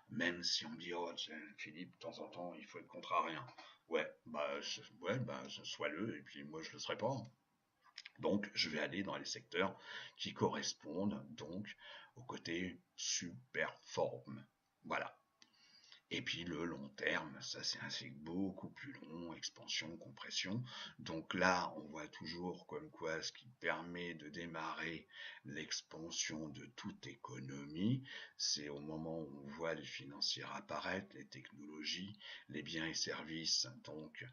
même si on me dit, oh, Philippe, de temps en temps, il faut être contrariant. Ouais, sois-le, et puis moi je le serai pas. Donc, je vais aller dans les secteurs qui correspondent donc au côté superforme. Voilà. Et puis le long terme, ça c'est un cycle beaucoup plus long, expansion, compression. Donc là, on voit toujours comme quoi ce qui permet de démarrer l'expansion de toute économie, c'est au moment où on voit les financières apparaître, les technologies, les biens et services, donc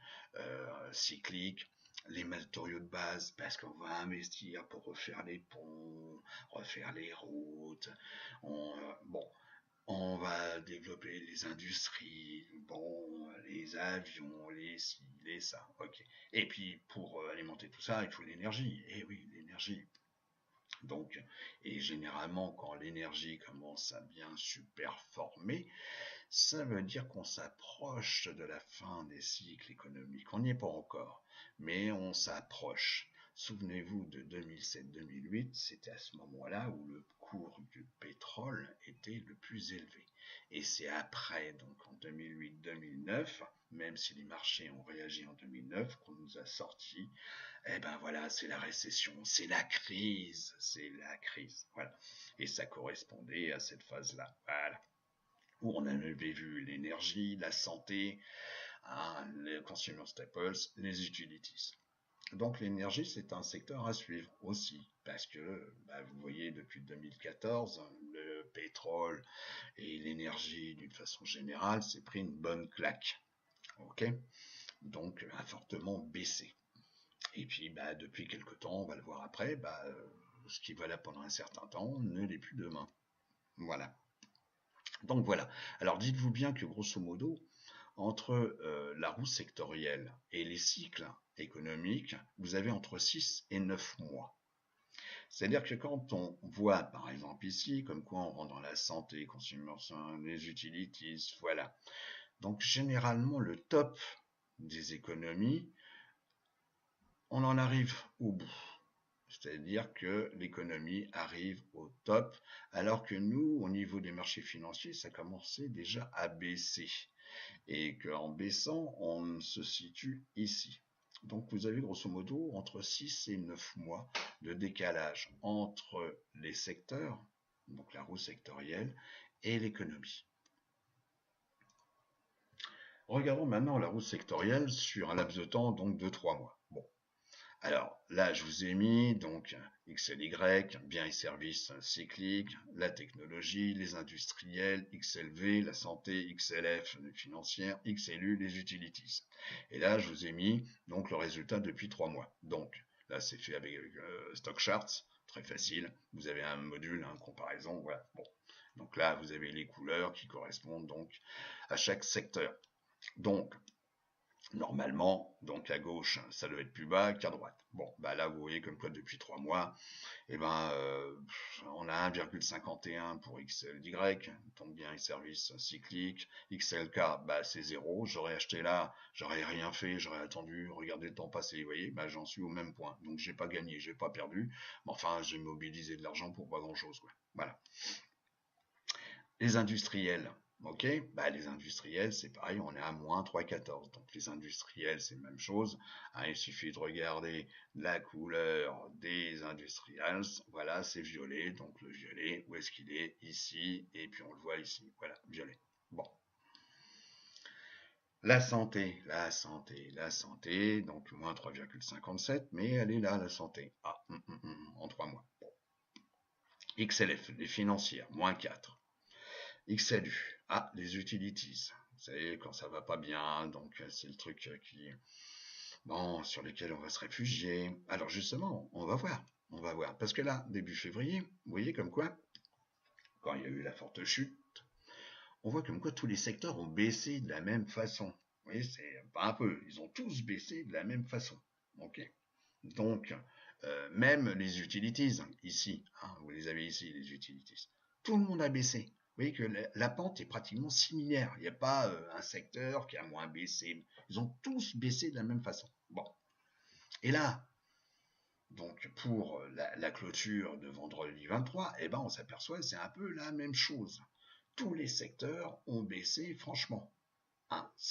cycliques, les matériaux de base, parce qu'on va investir pour refaire les ponts, refaire les routes. Bon, on va développer les industries, bon, les avions, les ci, les ça, ok. Et puis, pour alimenter tout ça, il faut l'énergie. Eh oui, l'énergie. Donc, et généralement, quand l'énergie commence à bien superformer, ça veut dire qu'on s'approche de la fin des cycles économiques. On n'y est pas encore, mais on s'approche. Souvenez-vous de 2007-2008, c'était à ce moment-là où le cours du pétrole était le plus élevé. Et c'est après, donc en 2008-2009, même si les marchés ont réagi en 2009, qu'on nous a sorti, eh ben voilà, c'est la récession, c'est la crise, voilà. Et ça correspondait à cette phase-là, voilà, où on avait vu l'énergie, la santé, hein, les consumer staples, les utilities. Donc l'énergie, c'est un secteur à suivre aussi, parce que vous voyez, depuis 2014, le pétrole et l'énergie, d'une façon générale, s'est pris une bonne claque. Ok, donc a fortement baissé. Et puis depuis quelque temps, on va le voir après, ce qui va là pendant un certain temps ne l'est plus demain. Voilà. Donc voilà. Alors dites-vous bien que grosso modo, entre la roue sectorielle et les cycles économiques, vous avez entre 6 et 9 mois. C'est-à-dire que quand on voit, par exemple ici, comme quoi on rentre dans la santé, consommation, les utilities, voilà. Donc généralement, le top des économies, on en arrive au bout. C'est-à-dire que l'économie arrive au top, alors que nous, au niveau des marchés financiers, ça commençait déjà à baisser. Et qu'en baissant, on se situe ici. Donc vous avez grosso modo entre 6 et 9 mois de décalage entre les secteurs, donc la roue sectorielle, et l'économie. Regardons maintenant la roue sectorielle sur un laps de temps donc de 3 mois. Bon. Alors là, je vous ai mis donc XLY, biens et services cycliques, la technologie, les industriels, XLV, la santé, XLF, les financières, XLU, les utilities. Et là, je vous ai mis donc le résultat depuis 3 mois. Donc là, c'est fait avec Stock Charts, très facile. Vous avez un module, une comparaison, voilà. Bon. Donc là, vous avez les couleurs qui correspondent donc à chaque secteur. Donc, normalement, donc à gauche, ça doit être plus bas qu'à droite. Bon, là, vous voyez comme quoi depuis 3 mois, on a 1,51 pour XLY, donc bien les services cycliques. XLK, c'est 0. J'aurais acheté là, j'aurais rien fait, j'aurais attendu, regardé le temps passer, vous voyez, j'en suis au même point. Donc j'ai pas gagné, j'ai pas perdu, mais enfin, j'ai mobilisé de l'argent pour pas grand-chose, quoi. Voilà. Les industriels, ok, les industriels, c'est pareil, on est à moins 3,14. Donc les industriels, c'est la même chose. Hein, il suffit de regarder la couleur des industriels. Voilà, c'est violet. Donc le violet, où est-ce qu'il est? Ici. Et puis on le voit ici. Voilà, violet. Bon. La santé, donc moins 3,57, mais elle est là, la santé. Ah, en 3 mois. Bon. XLF, les financières, moins 4. XLU, les utilities. Vous savez, quand ça va pas bien, donc c'est le truc sur lequel on va se réfugier. Alors justement, on va voir. Parce que là, début février, vous voyez comme quoi, quand il y a eu la forte chute, on voit comme quoi tous les secteurs ont baissé de la même façon. Vous voyez, c'est pas un peu, ils ont tous baissé de la même façon. Ok. Donc, même les utilities, ici, vous les avez ici, les utilities, tout le monde a baissé. Vous voyez que la pente est pratiquement similaire. Il n'y a pas un secteur qui a moins baissé. Ils ont tous baissé de la même façon. Bon. Et là, donc pour la clôture de vendredi 23, on s'aperçoit que c'est un peu la même chose. Tous les secteurs ont baissé franchement.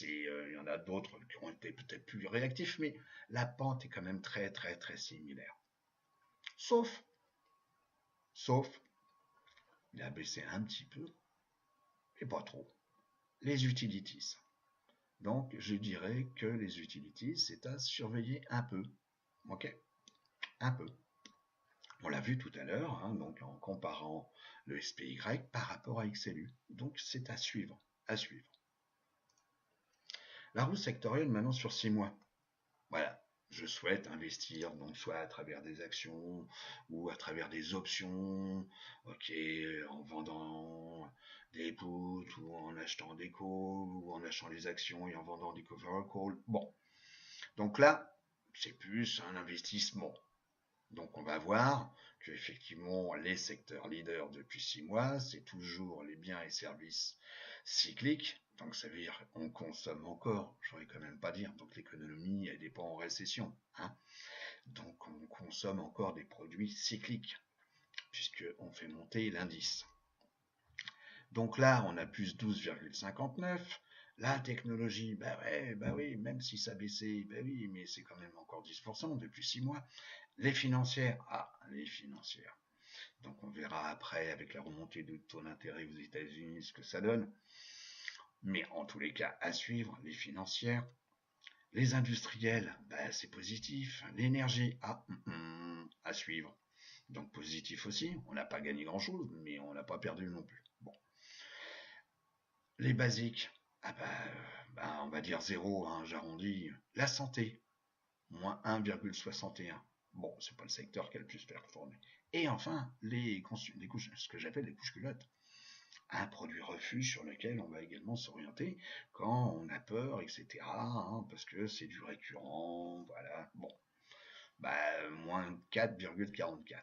Il y en a d'autres qui ont été peut-être plus réactifs, mais la pente est quand même très très très similaire. Sauf, il a baissé un petit peu, mais pas trop, les utilities. Donc, je dirais que les utilities, c'est à surveiller un peu. Ok, un peu. On l'a vu tout à l'heure, donc en comparant le SPY par rapport à XLU. Donc, c'est à suivre, La roue sectorielle maintenant sur 6 mois. Voilà, je souhaite investir, donc soit à travers des actions ou à travers des options, ok, en vendant des puts ou en achetant des calls ou en achetant des actions et en vendant des cover calls. Bon, donc là, c'est plus un investissement. Donc on va voir que effectivement les secteurs leaders depuis 6 mois, c'est toujours les biens et services cycliques. Donc ça veut dire qu'on consomme encore, j'aurais quand même pas dire. Donc l'économie, elle n'est pas en récession. Donc on consomme encore des produits cycliques, puisqu'on fait monter l'indice. Donc là, on a plus 12,59. La technologie, bah oui, même si ça baissait, bah oui, mais c'est quand même encore 10% depuis 6 mois. Les financières, les financières. Donc on verra après avec la remontée de taux d'intérêt aux États-Unis ce que ça donne. Mais en tous les cas, à suivre, les financières. Les industriels, c'est positif. L'énergie, à suivre. Donc positif aussi. On n'a pas gagné grand-chose, mais on n'a pas perdu non plus. Bon. Les basiques, on va dire 0, hein, j'arrondis. La santé, moins 1,61. Bon, c'est pas le secteur qui a le plus performé. Et enfin, les couches, ce que j'appelle les couches culottes. Un produit refuge sur lequel on va également s'orienter quand on a peur, etc. Hein, parce que c'est du récurrent, voilà. Bon, moins 4,44.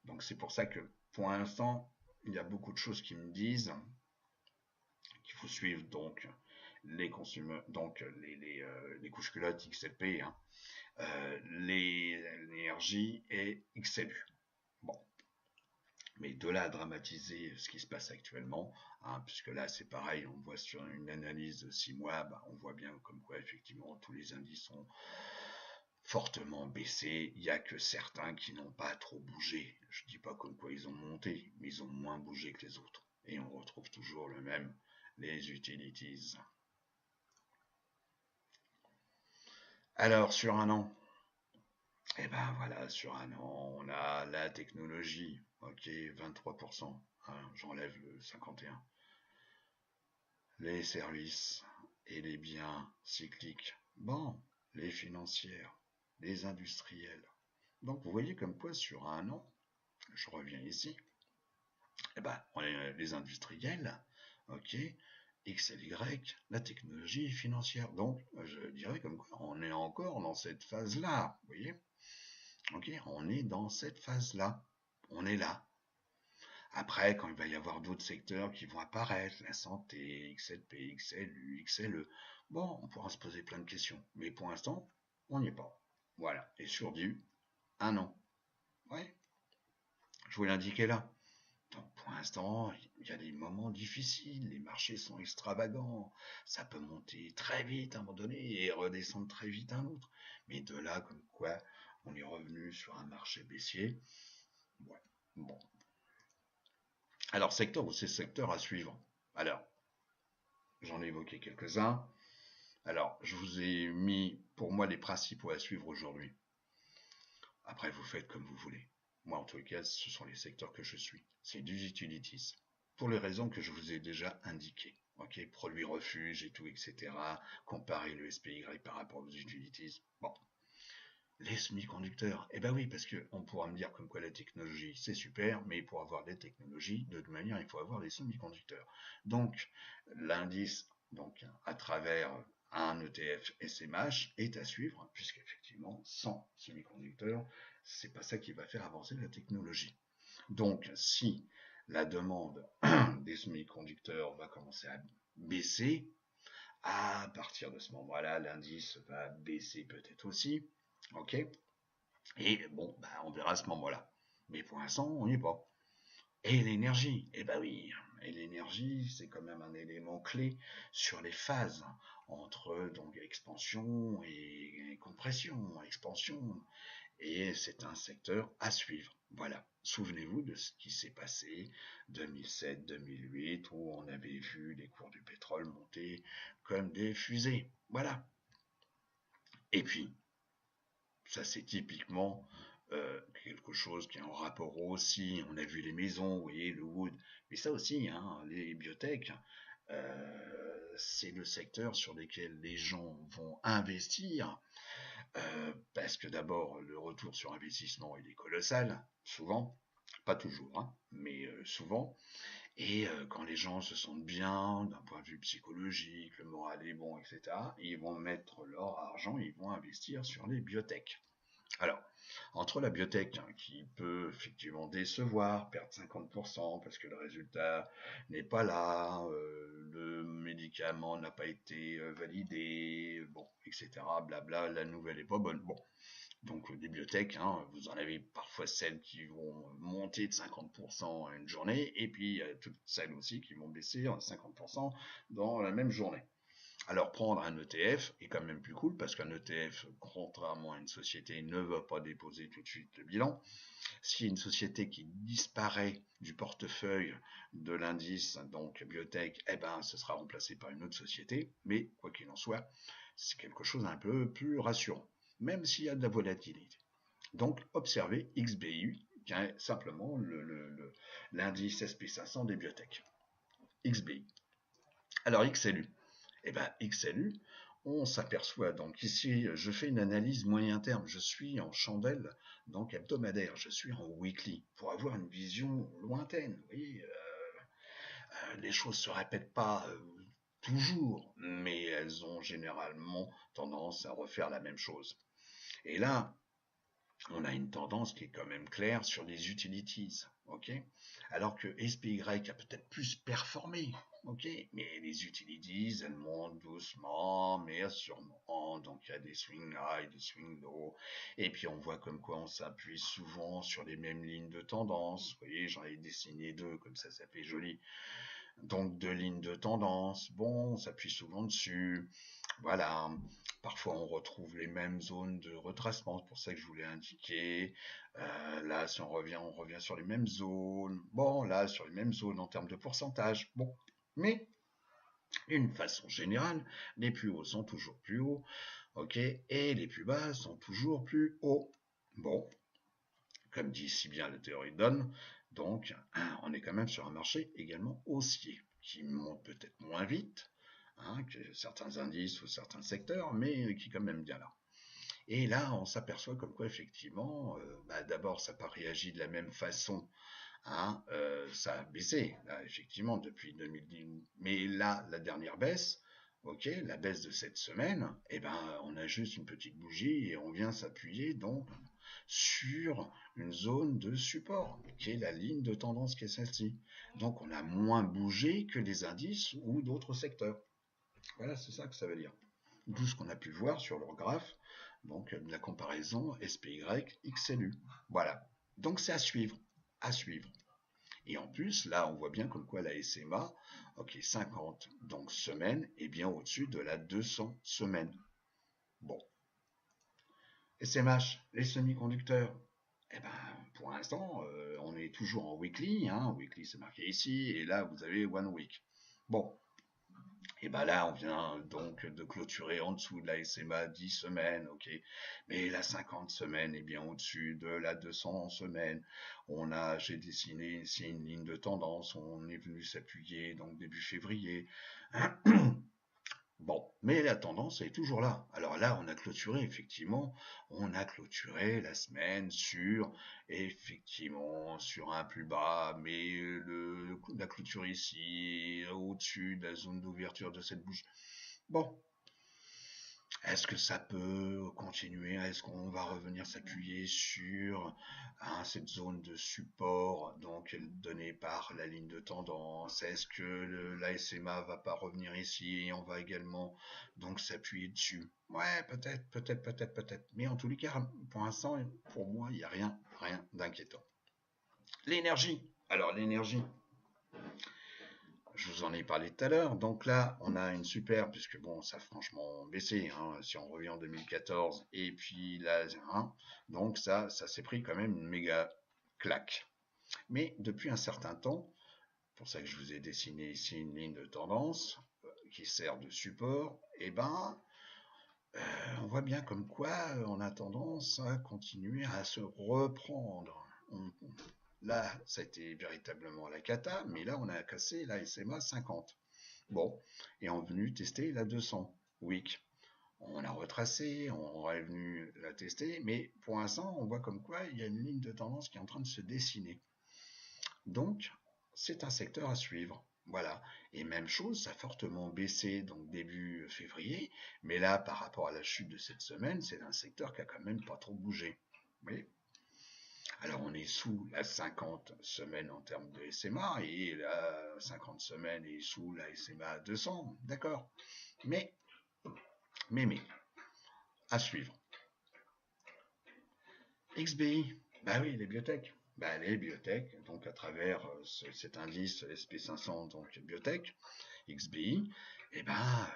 Donc c'est pour ça que pour l'instant, il y a beaucoup de choses qui me disent qu'il faut suivre donc les consommateurs, donc les couches culottes XLP, hein, l'énergie et XLU. Bon, mais de là à dramatiser ce qui se passe actuellement, hein, puisque là c'est pareil, on voit sur une analyse de 6 mois, on voit bien comme quoi effectivement tous les indices ont fortement baissé. Il n'y a que certains qui n'ont pas trop bougé. Je ne dis pas comme quoi ils ont monté, mais ils ont moins bougé que les autres. Et on retrouve toujours le même, les utilities. Alors sur un an, voilà, sur un an, on a la technologie, ok, 23%, hein, j'enlève le 51. Les services et les biens cycliques, bon, les financières, les industriels. Donc vous voyez comme quoi sur un an, je reviens ici, on est les industriels, ok, X et Y, la technologie financière. Donc je dirais comme quoi on est encore dans cette phase-là, vous voyez. Ok, on est dans cette phase-là. On est là. Après, quand il va y avoir d'autres secteurs qui vont apparaître, la santé, XLP, XLU, XLE, bon, on pourra se poser plein de questions. Mais pour l'instant, on n'y est pas. Voilà. Et sur du un an. Ouais, je vous l'indiquais là. Donc pour l'instant, il y a des moments difficiles, les marchés sont extravagants, ça peut monter très vite à un moment donné et redescendre très vite un autre. Mais de là, comme quoi, on est revenu sur un marché baissier. Ouais, bon. Alors, secteur ou ces secteurs à suivre. Alors, j'en ai évoqué quelques-uns. Alors, je vous ai mis pour moi les principaux à suivre aujourd'hui. Après, vous faites comme vous voulez. Moi, en tout cas, ce sont les secteurs que je suis. C'est du utilities. Pour les raisons que je vous ai déjà indiquées. Ok, produits refuge et tout, etc. Comparer le SPY par rapport aux utilities. Bon. Les semi-conducteurs. Eh ben oui, parce qu'on pourra me dire comme quoi la technologie, c'est super, mais pour avoir des technologies, de toute manière, il faut avoir des semi-conducteurs. Donc, l'indice, donc, à travers un ETF SMH est à suivre, puisqu'effectivement, sans semi-conducteurs, c'est pas ça qui va faire avancer la technologie. Donc, si la demande des semi-conducteurs va commencer à baisser, à partir de ce moment-là, l'indice va baisser peut-être aussi. Ok. Et bon, on verra à ce moment-là. Mais pour l'instant, on n'y est pas. Et l'énergie, oui, et l'énergie, c'est quand même un élément clé sur les phases entre donc expansion et compression, expansion. Et c'est un secteur à suivre. Voilà. Souvenez-vous de ce qui s'est passé 2007-2008 où on avait vu les cours du pétrole monter comme des fusées. Voilà. Et puis, ça c'est typiquement quelque chose qui est en rapport aussi, on a vu les maisons, vous voyez, le wood, mais ça aussi, hein, les biotech, c'est le secteur sur lequel les gens vont investir, parce que d'abord, le retour sur investissement, il est colossal, souvent, pas toujours, hein, mais souvent, et quand les gens se sentent bien, d'un point de vue psychologique, le moral est bon, etc., ils vont mettre leur argent, ils vont investir sur les biotech. Alors, entre la biotech qui peut effectivement décevoir, perdre 50% parce que le résultat n'est pas là, le médicament n'a pas été validé, bon, etc., blabla, la nouvelle est pas bonne. Bon, Donc des biotech, hein, vous en avez parfois celles qui vont monter de 50% à une journée, et puis toutes celles aussi qui vont baisser de 50% dans la même journée. Alors prendre un ETF est quand même plus cool parce qu'un ETF, contrairement à une société, ne va pas déposer tout de suite le bilan. Si une société qui disparaît du portefeuille de l'indice, donc biotech, eh ben, ce sera remplacé par une autre société. Mais quoi qu'il en soit, c'est quelque chose d'un peu plus rassurant, même s'il y a de la volatilité. Donc, observez XBI, qui est simplement l'indice SP500 des biotech. XBI. Alors, XLU. Eh ben, XLU, on s'aperçoit, donc ici, je fais une analyse moyen terme, je suis en chandelle, donc hebdomadaire, je suis en weekly, pour avoir une vision lointaine. Vous voyez, les choses se répètent pas toujours, mais elles ont généralement tendance à refaire la même chose. Et là, on a une tendance qui est quand même claire sur les utilities, ok? Alors que SPY a peut-être plus performé, ok? Mais les utilities, elles montent doucement, mais sûrement, donc il y a des swing high, des swing low, et puis on voit comme quoi on s'appuie souvent sur les mêmes lignes de tendance, vous voyez, j'en ai dessiné deux, comme ça fait joli. Donc deux lignes de tendance, bon, on s'appuie souvent dessus, voilà. Parfois on retrouve les mêmes zones de retracement, c'est pour ça que je voulais indiquer. Là, si on revient sur les mêmes zones. Bon, là, sur les mêmes zones en termes de pourcentage. Bon, mais d'une façon générale, les plus hauts sont toujours plus hauts, ok, et les plus bas sont toujours plus hauts. Bon, comme dit si bien la théorie de Donne, donc on est quand même sur un marché également haussier, qui monte peut-être moins vite, hein, que certains indices ou certains secteurs, mais qui est quand même bien là. Et là, on s'aperçoit comme quoi, effectivement, d'abord, ça n'a pas réagi de la même façon. Hein, ça a baissé, là, effectivement, depuis 2010. Mais là, la dernière baisse, ok, la baisse de cette semaine, eh ben, on a juste une petite bougie et on vient s'appuyer donc sur une zone de support, qui est la ligne de tendance qui est celle-ci. Donc, on a moins bougé que les indices ou d'autres secteurs. Voilà, c'est ça que ça veut dire. D'où ce qu'on a pu voir sur leur graphe, donc la comparaison SPY XLU. Voilà. Donc c'est à suivre, à suivre. Et en plus, là, on voit bien comme quoi la SMA, ok, 50, donc semaine, est bien au-dessus de la 200 semaines. Bon. SMH, les semi-conducteurs, eh ben, pour l'instant, on est toujours en weekly, hein, weekly c'est marqué ici, et là, vous avez one week. Bon, et ben là, on vient donc de clôturer en dessous de la SMA 10 semaines, ok. Mais la 50 semaines est bien au-dessus de la 200 semaines. J'ai dessiné ici une ligne de tendance. On est venu s'appuyer donc début février. Bon, mais la tendance est toujours là. Alors là, on a clôturé, effectivement, on a clôturé la semaine sur un plus bas, mais la clôture ici, au-dessus de la zone d'ouverture de cette bougie. Bon, est-ce que ça peut continuer? Est-ce qu'on va revenir s'appuyer sur cette zone de support donc donnée par la ligne de tendance? Est-ce que la SMA va pas revenir ici et on va également donc s'appuyer dessus? Ouais, peut-être. Mais en tous les cas, pour l'instant, pour moi, il n'y a rien d'inquiétant. L'énergie. Alors l'énergie, je vous en ai parlé tout à l'heure. Donc là, on a une super, puisque bon, ça a franchement baissé, hein, si on revient en 2014, et puis là, hein, donc ça s'est pris quand même une méga claque. Mais depuis un certain temps, pour ça que je vous ai dessiné ici une ligne de tendance qui sert de support, et ben, on voit bien comme quoi on a tendance à continuer à se reprendre. Là, ça a été véritablement la cata, mais là, on a cassé la SMA 50. Bon, et on est venu tester la 200 week. On a retracé, on est venu la tester, mais pour l'instant, on voit comme quoi il y a une ligne de tendance qui est en train de se dessiner. Donc, c'est un secteur à suivre. Voilà. Et même chose, ça a fortement baissé donc début février, mais là, par rapport à la chute de cette semaine, c'est un secteur qui a quand même pas trop bougé. Vous voyez ? Alors on est sous la 50 semaines en termes de SMA et la 50 semaines est sous la SMA 200, d'accord. Mais, à suivre. XBI, bah oui, les biotech. Bah, les biotech, donc à travers cet indice SP500, donc biotech, XBI, et ben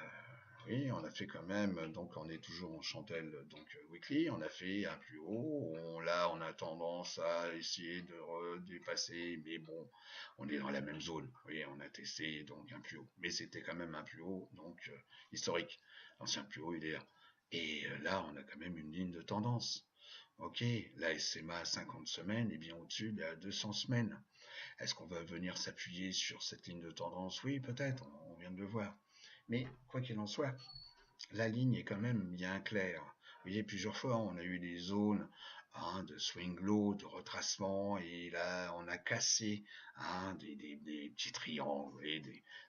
oui, on a fait quand même, donc on est toujours en chandelle donc weekly, on a fait un plus haut, là on a tendance à essayer de redépasser, mais bon, on est dans la même zone, oui, on a testé donc un plus haut, mais c'était quand même un plus haut donc historique, l'ancien plus haut il est là, et là on a quand même une ligne de tendance. Ok, la SMA à 50 semaines est bien au-dessus de la 200 semaines. Est-ce qu'on va venir s'appuyer sur cette ligne de tendance? Oui, peut-être, on vient de le voir. Mais quoi qu'il en soit, la ligne est quand même bien claire. Vous voyez, plusieurs fois, on a eu des zones de swing low, de retracement, et là, on a cassé des petits triangles, et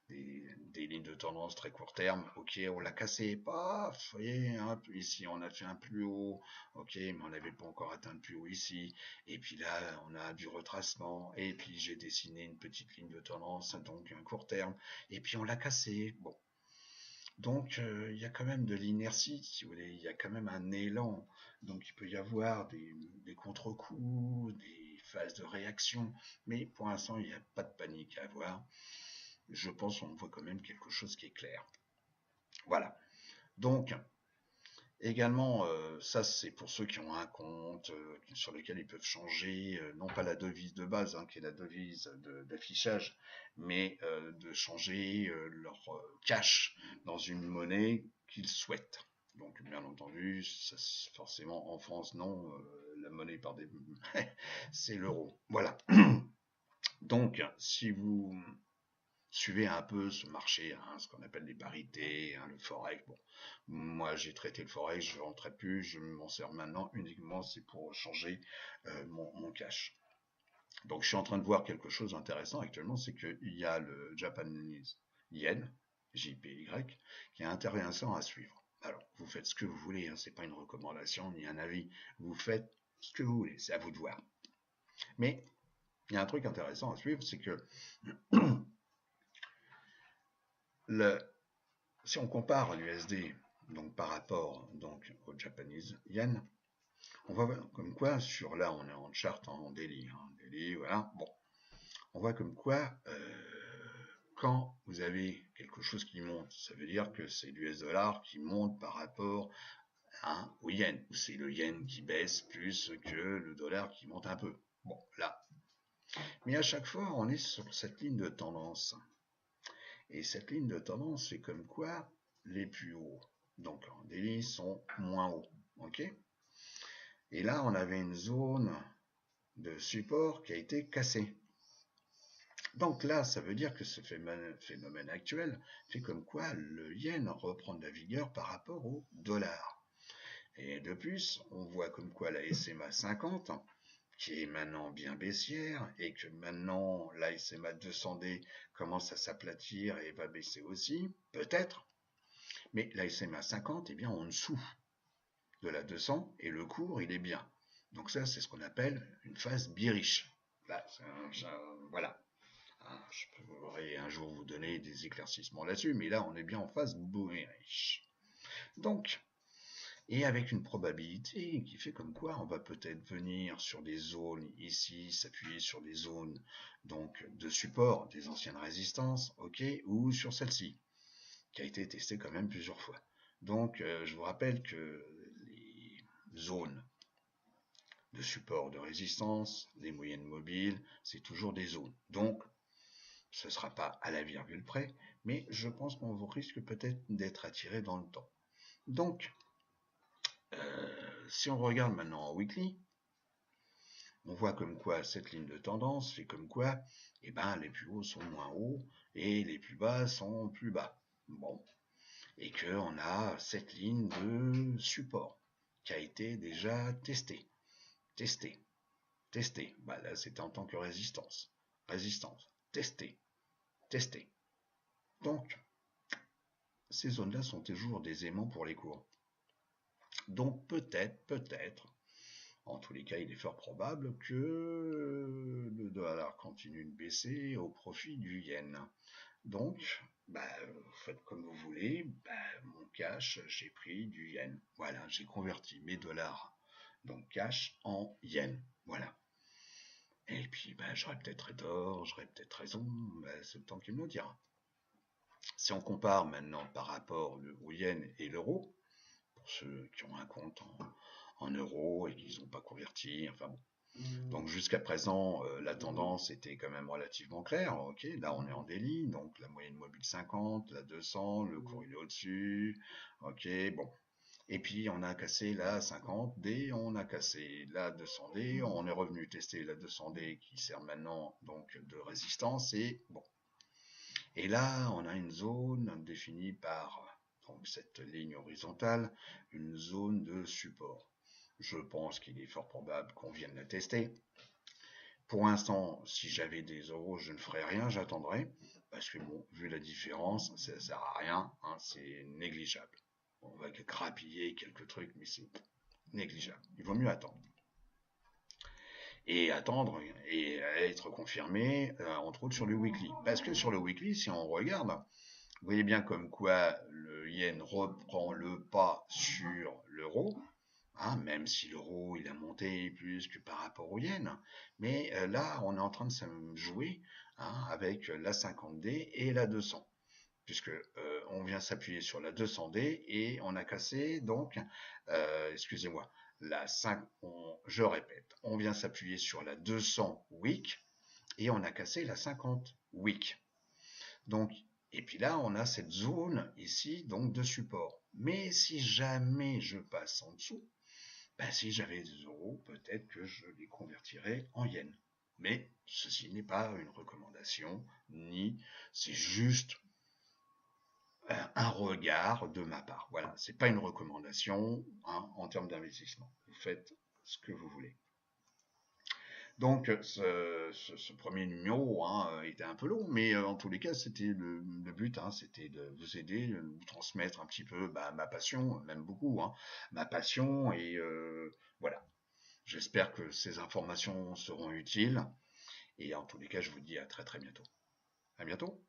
des lignes de tendance très court terme. Ok, on l'a cassé, paf, vous voyez, ici, on a fait un plus haut, ok, mais on n'avait pas encore atteint le plus haut ici. Et puis là, on a du retracement, et puis j'ai dessiné une petite ligne de tendance, donc un court terme, et puis on l'a cassé. Bon, donc, il y a quand même de l'inertie, si vous voulez, il y a quand même un élan. Donc, il peut y avoir des contre-coups, des phases de réaction, mais pour l'instant, il n'y a pas de panique à avoir. Je pense qu'on voit quand même quelque chose qui est clair. Voilà. Donc, également, ça c'est pour ceux qui ont un compte sur lequel ils peuvent changer, non pas la devise de base, qui est la devise d'affichage, mais de changer leur cash dans une monnaie qu'ils souhaitent. Donc bien entendu, ça, forcément en France, non, la monnaie par des... c'est l'euro. Voilà. Donc, si vous suivez un peu ce marché, ce qu'on appelle les parités, le forex. Bon, moi j'ai traité le forex, je n'en traite plus, je m'en sers maintenant uniquement c'est pour changer mon cash. Donc je suis en train de voir quelque chose d'intéressant actuellement, c'est qu'il y a le Japanese Yen, JPY, qui est intéressant à suivre. Alors, vous faites ce que vous voulez, c'est pas une recommandation ni un avis, vous faites ce que vous voulez, c'est à vous de voir. Mais il y a un truc intéressant à suivre, c'est que si on compare l'USD donc par rapport donc au Japanese yen, on voit comme quoi sur là on est en chart en daily, voilà. Bon, on voit comme quoi quand vous avez quelque chose qui monte, ça veut dire que c'est l'US dollar qui monte par rapport au yen, ou c'est le yen qui baisse plus que le dollar qui monte un peu. Bon, là. Mais à chaque fois, on est sur cette ligne de tendance. Et cette ligne de tendance, c'est comme quoi les plus hauts, donc en daily, sont moins hauts. Ok. Et là, on avait une zone de support qui a été cassée. Donc là, ça veut dire que ce phénomène actuel fait comme quoi le yen reprend de la vigueur par rapport au dollar. Et de plus, on voit comme quoi la SMA 50, qui est maintenant bien baissière, et que maintenant la SMA 200D commence à s'aplatir et va baisser aussi, peut-être, mais la SMA 50 est bien en dessous de la 200 et le cours il est bien. Donc ça c'est ce qu'on appelle une phase bearish. Là, voilà. Je pourrais un jour vous donner des éclaircissements là-dessus, mais là on est bien en phase bearish. Donc, et avec une probabilité qui fait comme quoi on va peut-être venir sur des zones ici, s'appuyer sur des zones donc de support des anciennes résistances, ok, ou sur celle-ci, qui a été testée quand même plusieurs fois. Donc je vous rappelle que les zones de support de résistance, les moyennes mobiles, c'est toujours des zones. Donc ce ne sera pas à la virgule près, mais je pense qu'on risque peut-être d'être attiré dans le temps. Donc, si on regarde maintenant en weekly, on voit comme quoi cette ligne de tendance fait comme quoi les plus hauts sont moins hauts et les plus bas sont plus bas. Bon. Et qu'on a cette ligne de support qui a été déjà testée. Là, c'était en tant que résistance. Testée. Donc, ces zones-là sont toujours des aimants pour les cours. Donc, peut-être, en tous les cas, il est fort probable que le dollar continue de baisser au profit du yen. Donc, faites comme vous voulez. Mon cash, j'ai pris du yen. Voilà, j'ai converti mes dollars donc cash en yens. Voilà. Et puis, j'aurais peut-être tort, j'aurais peut-être raison, c'est le temps qui me le dira. Si on compare maintenant par rapport au yen et l'euro, pour ceux qui ont un compte en euros et qui n'ont pas converti, enfin bon. Donc jusqu'à présent, la tendance était quand même relativement claire. Ok, là on est en délit, donc la moyenne mobile 50, la 200, le cours il est au-dessus. Ok, bon. Et puis on a cassé la 50D, on a cassé la 200D, on est revenu tester la 200D qui sert maintenant donc de résistance et bon. Et là on a une zone définie par donc cette ligne horizontale, une zone de support. Je pense qu'il est fort probable qu'on vienne la tester. Pour l'instant, si j'avais des euros, je ne ferais rien, j'attendrais. Parce que bon, vu la différence, ça ne sert à rien, hein, c'est négligeable. On va grappiller quelques trucs, mais c'est négligeable. Il vaut mieux attendre. Et attendre et être confirmé, entre autres sur le weekly. Parce que sur le weekly, si on regarde, vous voyez bien comme quoi le yen reprend le pas sur l'euro, hein, même si l'euro il a monté plus que par rapport au yen. Mais là, on est en train de se jouer, hein, avec la 50D et la 200. Puisque on vient s'appuyer sur la 200D et on a cassé donc, excusez-moi, la 5, je répète, on vient s'appuyer sur la 200 week et on a cassé la 50 week. Donc, et puis là, on a cette zone ici donc de support. Mais si jamais je passe en dessous, si j'avais des euros, peut-être que je les convertirais en yens. Mais ceci n'est pas une recommandation, ni c'est juste un regard de ma part. Voilà, c'est pas une recommandation, hein, en termes d'investissement. Vous faites ce que vous voulez. Donc ce premier numéro, hein, était un peu long, mais en tous les cas c'était le but, hein, c'était de vous aider, de vous transmettre un petit peu ma passion, même beaucoup, hein, ma passion, et voilà. J'espère que ces informations seront utiles, et en tous les cas je vous dis à très très bientôt. À bientôt.